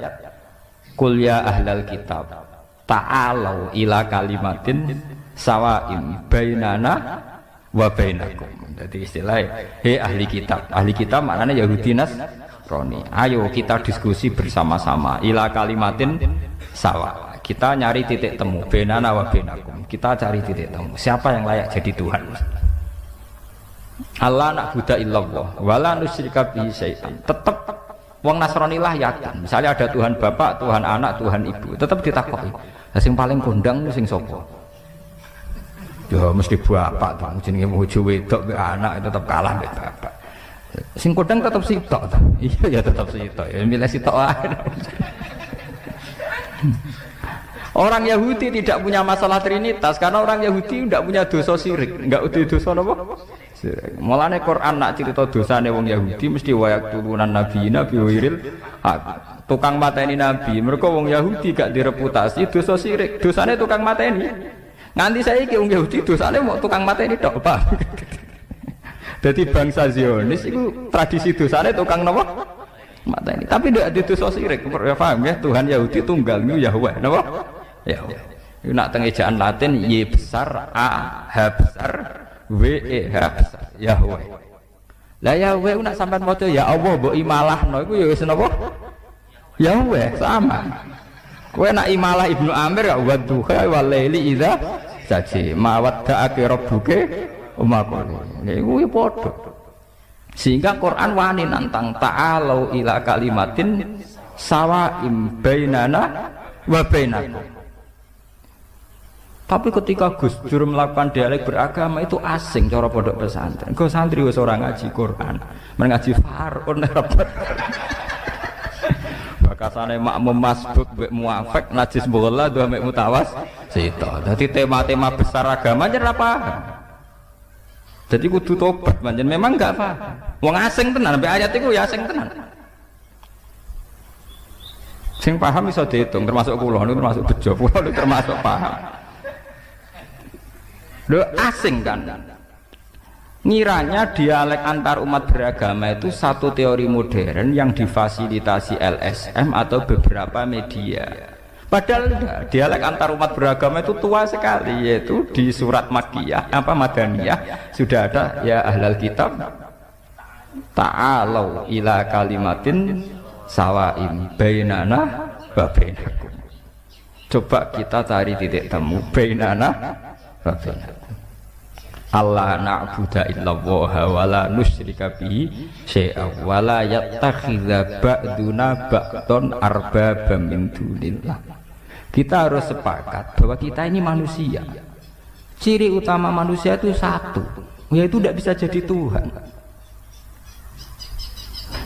Qul ya ahlal kitab ta'alau ila kalimatin sawaim bainana wa bainakum. Jadi istilahnya, hei ahli kitab maknanya Yahudi Nasrani. Ayo kita diskusi bersama-sama. Ila kalimatin sawa. Kita nyari titik temu. Bainana wa bainakum. Kita cari titik temu. Siapa yang layak jadi Tuhan? Allah na'budu illallah wala nusyrika bihi syai'an. Tetap wong Nasrani lah yakin. Misalnya ada Tuhan Bapak, Tuhan Anak, Tuhan Ibu. Tetap ditakoki. Sing paling kondang sing sapa? Ya mesti bapak tuh, jenenge bojo wedok mbek anak tetap kalah mbek bapak. Sing kodang tetap sitok ta. Iya ya tetap sitok. Ya milih sitok ae. Orang Yahudi tidak punya masalah trinitas karena orang Yahudi tidak punya dosa syirik, enggak ada dosa napa? Syirik. Mulane Quran nak cerita dosane wong Yahudi mesti wayak turunan nabi wiril tukang mateni nabi. Mergo wong Yahudi gak direputasi dosa syirik, dosane tukang mateni. Nganti saiki wong Yahudi dosane mau tukang mateni tok, Pak. Jadi bangsa Zionis itu tradisi dosane tukang napa? Mateni. Tapi ndak ada dosa syirik. Ya paham ya, Tuhan Yahudi tunggal niku Yahweh, napa? Yahweh. Iku nak teng ejaan Latin Y besar, A H besar, W E H besar, Yahweh. Lah Yahweh nak sampean maca ya Allah mbok imalahno iku ya wis napa? Yahweh sama. Kowe nak imalah Ibnu Amir ya wa duha wal laili idza saji ma wadda'aka rabbuka umma qala. Niku ya padha. Sehingga Quran wani nantang ta'alau ila kalimatin sawa'im bainana wa bainakum. Tapi ketika Gus Dur melakukan dialek beragama itu asing cara pondok pesantren. Kok santri wis ora ngaji Quran, mengaji Fardun repot. Bakasane makmum masbuk mbek muafik najis bola dua mek mutawas sito. Dadi tema-tema besar agama ora paham. Jadi kudu tobat manjen memang enggak paham. Wong asing tenan mbek ayat iku ya asing tenan. Sing paham iso diitung termasuk kula niku termasuk bejo, kula niku termasuk paham. Lho asing kan. Ngiranya dialek antar umat beragama itu satu teori modern yang difasilitasi LSM atau beberapa media. Padahal enggak, dialek antar umat beragama itu tua sekali, yaitu di surat Makkiyah Madaniyah sudah ada ya ahlal kitab ta'alau ila kalimatin sawa'im bainana wa bainakum. Coba kita cari titik temu bainana wa bainakum. Allah na'budu illallah wa la nusyrika bihi syai'a wa la yattakhidha ba'duna ba'dun arbabam min dunillah. Kita harus sepakat bahwa kita ini manusia. Ciri utama manusia itu satu, yaitu tidak bisa jadi Tuhan.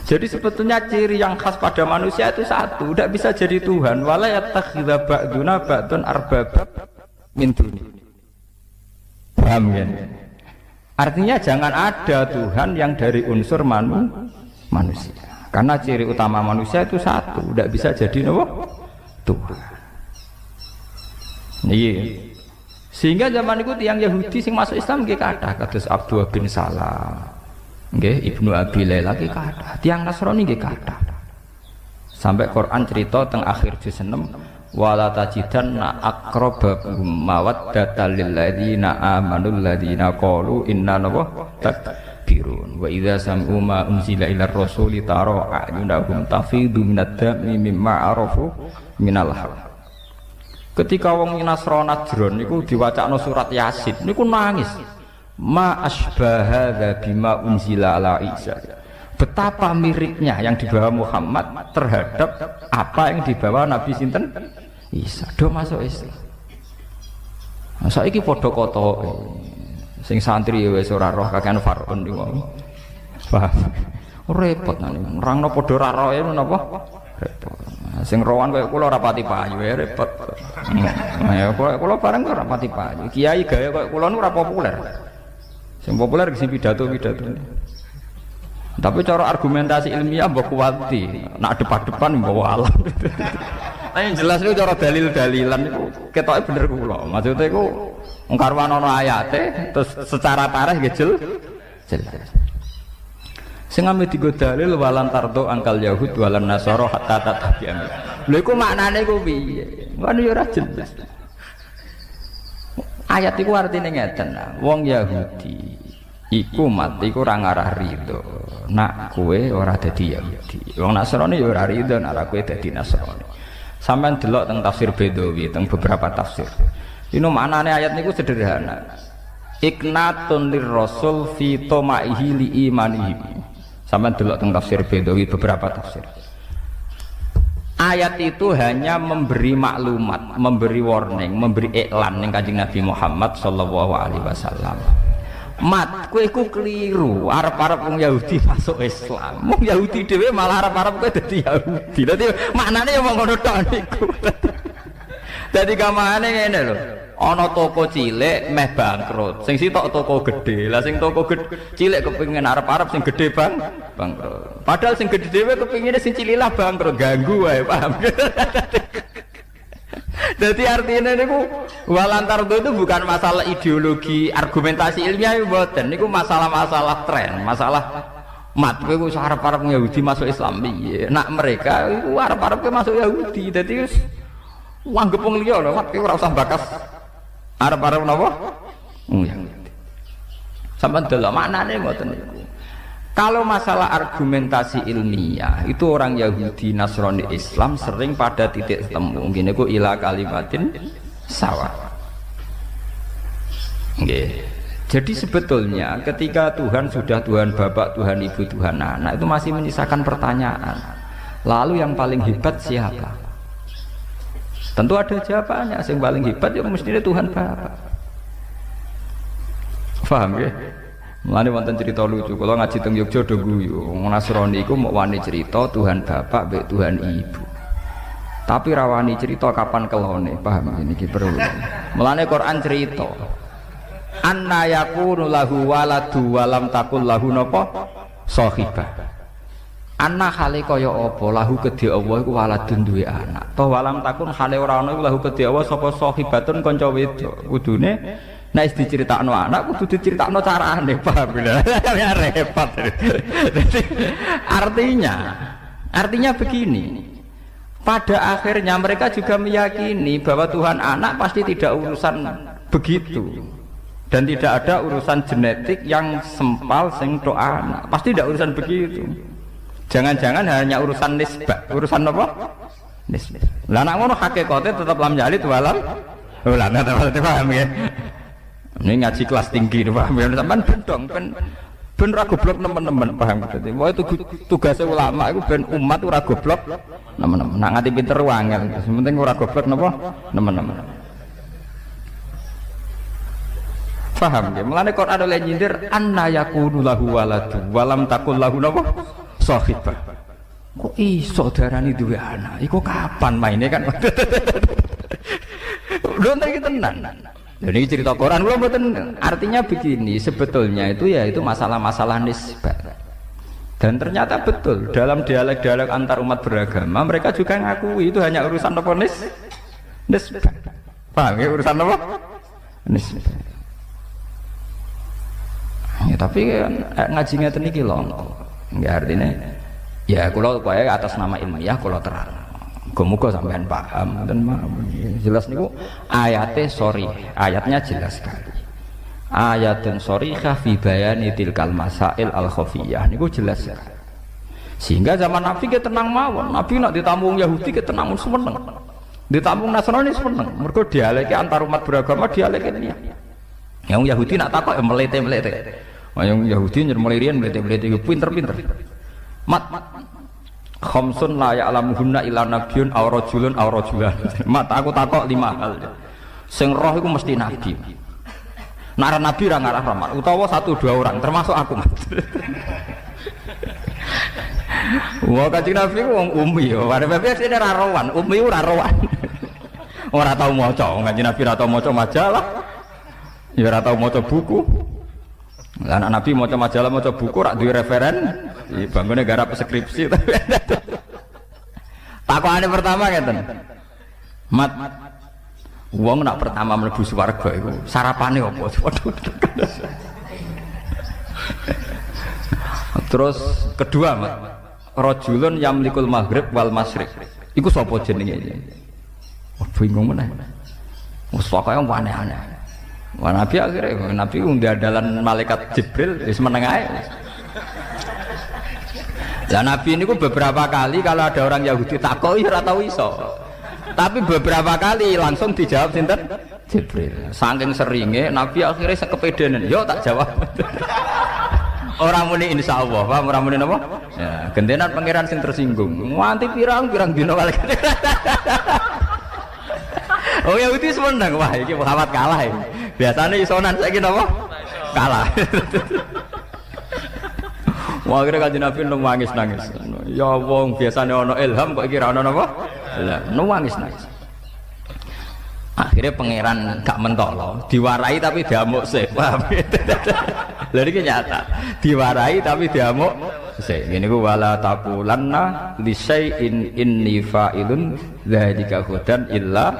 Jadi sebetulnya ciri yang khas pada manusia itu satu, tidak bisa jadi Tuhan. Wa la yattakhidha ba'duna ba'dun arbabam min dunillah. Paham ya? Artinya jangan ada Tuhan yang dari unsur manusia. Karena ciri utama manusia itu satu, tidak bisa jadi Tuhan. Iya. Sehingga zaman itu tiang Yahudi sing masuk Islam nggih kathah kados Abdullah bin Salam. Nggih Ibnu Abi Laila nggih kathah. Tiang Nasrani nggih kathah. Sampai Quran cerita teng akhir juz 6 wala tajidanna aqrabahum mawaddatal lil ladzina amanu alladzina qalu inna takbirun wa idza sam'u ma unzila ila rasuli tara a'yunahum tafidu minad dami mimma arafu minal haq. Ketika wong Nasrani Najran niku diwacakno surat Yasin niku nangis ma asbaha bima unzila ala Isa. Betapa miripnya yang dibawa Muhammad terhadap apa yang dibawa Nabi sinten Isa. Do masuk Islam. Nah, saiki padha kotoke. Sing santri wis ora roh kakean Fardun niku. Paham. Repot nang nerangno padha ora roh napa? Repot. Sing rowan kaya kula ora pati payu ya repot. Ya kula bareng ora pati payu. Kiai gaya kaya kula niku ora populer. Sing populer sing pidato-pidato. Tapi cara argumentasi ilmiah mbok kuwati, nak depan-depan mbok alam. Nah yang jelas itu cara dalil-dalilan itu ketoke bener kula. Maksudnya iku wong karwan ana ayate terus secara tarikh nggih jelas. Sing ame digo dalil walan tardo angkal yahud walan nasara hatta tatabi'an. Lha iku maknane iku piye? Kan yo ora jelas. Ayat iku artine ngeten, wong Yahudi iku mati iku ora ngarah rido. Nak kowe ora dadi Yahudi. Wong Nasrani ya ora rido nek kowe dadi Nasrani. Sampeyan delok teng tafsir Bedawi, teng beberapa tafsir. Ini maknane ayat niku sederhana. Iknatun lirrasul fi tomaihi li imanihi. Sampeyan delok teng tafsir Bedawi beberapa tafsir. Ayat itu hanya memberi maklumat, memberi warning, memberi iklan ning Kanjeng Nabi Muhammad sallallahu alaihi wasallam. Mat, kowe iku keliru. Arep-arep wong Yahudi masuk Islam. Wong Yahudi dhewe malah arep-arep kowe dadi Yahudi. Dadi maknane ya ngono tok niku. Dadi gamane ngene lho. Ana toko cilik meh bangkrut. Sing sitok toko gede. Lah sing toko cilik kepengin arep-arep sing gede bangkrut. Padahal sing gede dhewe kepengine sing cilik lah bangkrut, ganggu wae, paham. Jadi artinya niku walantar itu bukan masalah ideologi, argumentasi ilmiah mboten. Niku masalah-masalah tren, masalah mat kowe wis arep-arep Yahudi masuk Islam piye. Nak mereka iku arep-arep masuk Yahudi. Dadi wis anggap wong liya lho, mat kowe ora usah bakas arep-arep napa? Yahudi. Sampeyan delok maknane mboten niku. Kalau masalah argumentasi ilmiah itu orang Yahudi, Nasrani, Islam sering pada titik temu. Gini ku ila kalimatin sawa. Okay. Jadi sebetulnya ketika Tuhan sudah Tuhan Bapak, Tuhan Ibu, Tuhan Anak itu masih menyisakan pertanyaan. Lalu yang paling hebat siapa? Tentu ada jawabannya. Yang paling hebat ya mestinya Tuhan Bapak. Paham ya? Mulane wonten cerita lucu, kalau ngaji teng Yogya do guyu, Nasrani iku mau wani cerita Tuhan Bapak mbek Tuhan Ibu. Tapi rawani cerita kapan kelone, paham ini ki perlu. Mulane Quran cerita anna yakunu lahu waladu walam takul lahu napa sahibah. Anna hale kaya apa lahu kedhe Allah iku waladun duwe anak. Toh walam takun hale ora ana iku lahu kedhe Allah sapa sahibatun kanca wedok. Kudune nek diceritakno anak kudu diceritakno carane, paham ya repot. Artinya begini, pada akhirnya mereka juga meyakini bahwa Tuhan anak pasti tidak urusan begitu dan tidak ada urusan genetik yang sempal sing tok anak, pasti tidak urusan begitu. Jangan-jangan hanya urusan nisbah, urusan apa? Nisbah. Lah nek ngono hakikate tetap lam jalid walam ulah paham ya. Ini ngaji kelas tinggi nih paham ya, sampean bendong ben ra goblok teman-teman paham gitu. Wah itu tugasnya ulama itu ben umat ora goblok teman-teman. Nak nganti pinter wangel, penting ora goblok napa teman-teman. Paham ya? Mulane Quran oleh nyindir anna yakunu lahu waladu walam takul lahu napa sahibah. Kok iso darani duwe anak? Iku kapan maine kan? Lho iki tenan. Jadi cerita Quran belum betul. Artinya begini, sebetulnya itu ya itu masalah-masalah nisbah. Dan ternyata betul dalam dialek-dialek antar umat beragama mereka juga ngakui itu hanya urusan apa nisbah. Paham ya urusan apa? Nisbah. Ya, tapi ngaji ngeten iki lho. Enggak artinya ya kalau kaya atas nama ilmiah kalau terang. Muga-muga sampean paham dan jelas niku ayatnya sorry, ayatnya jelas sekali. Ayatun sorihah fi bayani tilkal masail al khafiyah niku jelas sekali. Sehingga zaman Nabi ke tenang mawon, Nabi nak ditampung Yahudi ke tenang seneng. Ditampung Nasrani seneng. Mergo dialeke antar umat beragama dialeke ini. Yang Yahudi nak takok ya melete-melete. Yang Yahudi nyermelirian melete-melete pinter-pinter. Mat khamsun la ya'lamuhunna illa nabiyyun aw rajulun aw rajulan. Mat aku takok 5 hal. Sing roh iku mesti nabi. Nara nabi ra ngarah rahmat utawa 1-2 orang termasuk aku. Wah kanjeng Nabi ku wong umi yo. Arep sene ra rowan, umi ora rowan. Ora tau maca, kanjeng Nabi ra tau maca majalah. Ya ora tau maca buku. Lah anak Nabi maca majalah, maca buku rak duwe referen. Bangune garap skripsi. Takokane pertama ngeten. Mat wong nak pertama mlebu swarga iku sarapane apa? Waduh. Terus kedua, Mat. Rajulun yamlikul maghrib wal masyriq. Iku sapa jenenge iki? Bingung meneh. Wes pokoke aneh-aneh. Wah Nabi akhirnya Nabi undalan malaikat Jibril wis meneng ae. Lah Nabi ini beberapa kali kalau ada orang Yahudi takoki ora tau iso. Tapi beberapa kali langsung dijawab sinten? Jibril. Saking seringe Nabi akhirnya sekepedenan, yo tak jawab. Orang muni insyaallah, paham ora muni napa? Ya, gentenan pangeran sing tersinggung. Nganti pirang-pirang dina malaikat. Oh Yahudi seneng, wah iki Muhammad kalah iki. Biasane isonan saiki napa? Kalah. Wah akhirnya kanjeng Nabi nangis. Ya wong biasane ana ilham kok iki ra ana napa? Lah nangis. Akhirnya pangeran gak mentolo, diwarai tapi diamuk sih. Paham? Lha iki nyata. Diwarai tapi diamuk sih. Ngene ku wala taqulanna li syai'in inni fa'ilun dzalika hudan illa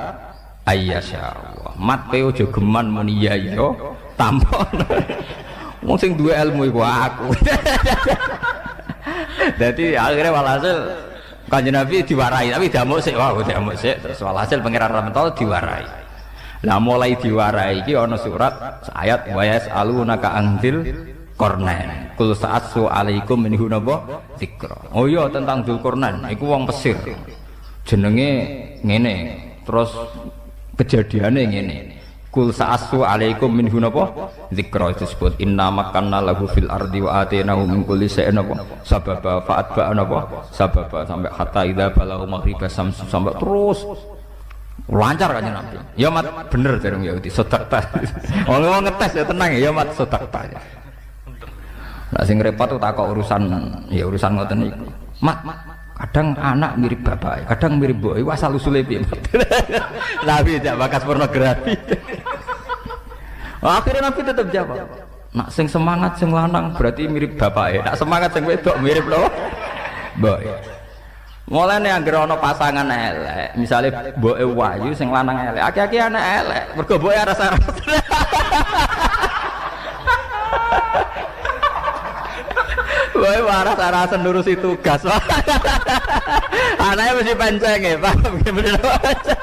ayyasha. Mat kowe aja geman muni ya iya tampon. Wong sing duwe ilmu iku aku. Dadi akhirnya walhasil Kanjeng Nabi diwarai, tapi diamuk sik, wah diamuk sik, terus walhasil pangeran Rahmatullah diwarai. Nah mulai diwarai iki ana surat ayat wa yasalunaka anzil Qornain. Kul sa'atsu alaikum minhu napa dzikra. Oh iya tentang Dzulqarnain, iku wong Mesir. Jenenge ngene, terus kejadiane ngene. Kul sa'atsu alaikum minhu napa dzikra disebut inna makanna lahu fil ardi wa atainahu min kulli shay'in napa sababa fa'atba napa sababa sampai hatta idza balagha maghriba samsu sampai terus lancar kan Nabi. Ya mat bener dereng Yahudi sedekah. Wong ngetes ya tenang ya mat sedekah. Nah sing repot tuh takok urusan ya urusan ngoten niku. Mat kadang anak mirip bapak, kadang mirip mbok. Iku asal usule piye? Nabi jak bakas pornografi. Akhirnya Nabi tetap jawab. Nak sing semangat sing lanang berarti mirip bapak. Nak semangat sing wedok mirip lho. Mbok. Mulane anggere ana pasangan elek, misale mboke wayu sing lanang elek, aki-aki anak elek, mergo mboke aras-aras. Woi waras-arasen nurusi tugas. Anaknya mesti panceng ya, paham bener panceng.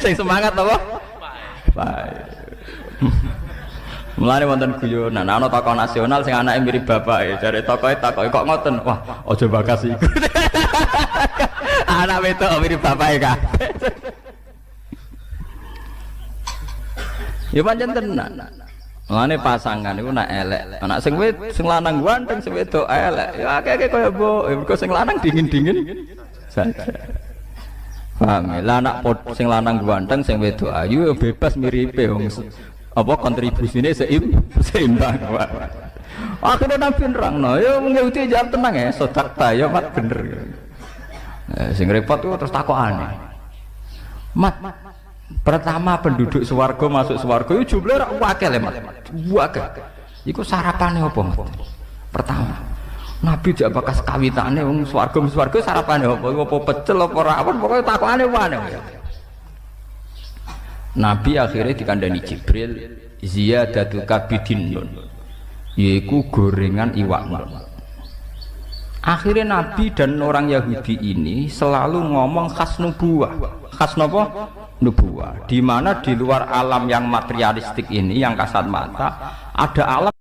Sing semangat apa? Baik. Mulane wonten guyonan, ana tokoh nasional sing anake mirip bapak, jare tokohe takoki kok ngoten. Wah, aja bakas iku. Anak wedok mirip bapake kabeh. Ya pancen tenan. Mulane pasangan iku nak elek. Anak sing lanang ganteng, sing wedok elek. Ya akeh-akeh kaya mbok, mergo sing lanang dingin-dingin saja. Paham ya? Lah anak sing lanang ganteng, sing wedok ayu ya bebas miripe wong. Apa kontribusine seimbang. Akhirnya Nabi nerangno, ya Yahudi jawab tenang ya, sedekah ya mat bener. Sing repot tuh terus takokane. Mat, pertama penduduk swarga masuk swarga itu jumlahnya wakil ya mat. Wakil. Iku sarapane apa mat? Pertama. Nabi jak bakas kawitane wong swarga sarapane apa? Apa pecel apa rawon pokoke takokane wae. Nabi akhirnya dikandani Jibril ziyadatul kabidin nun, yaitu gorengan iwak nun. Akhirnya Nabi dan orang Yahudi ini selalu ngomong khas nubuwah. Khas napa? Nubuwah. Di mana di luar alam yang materialistik ini yang kasat mata ada alam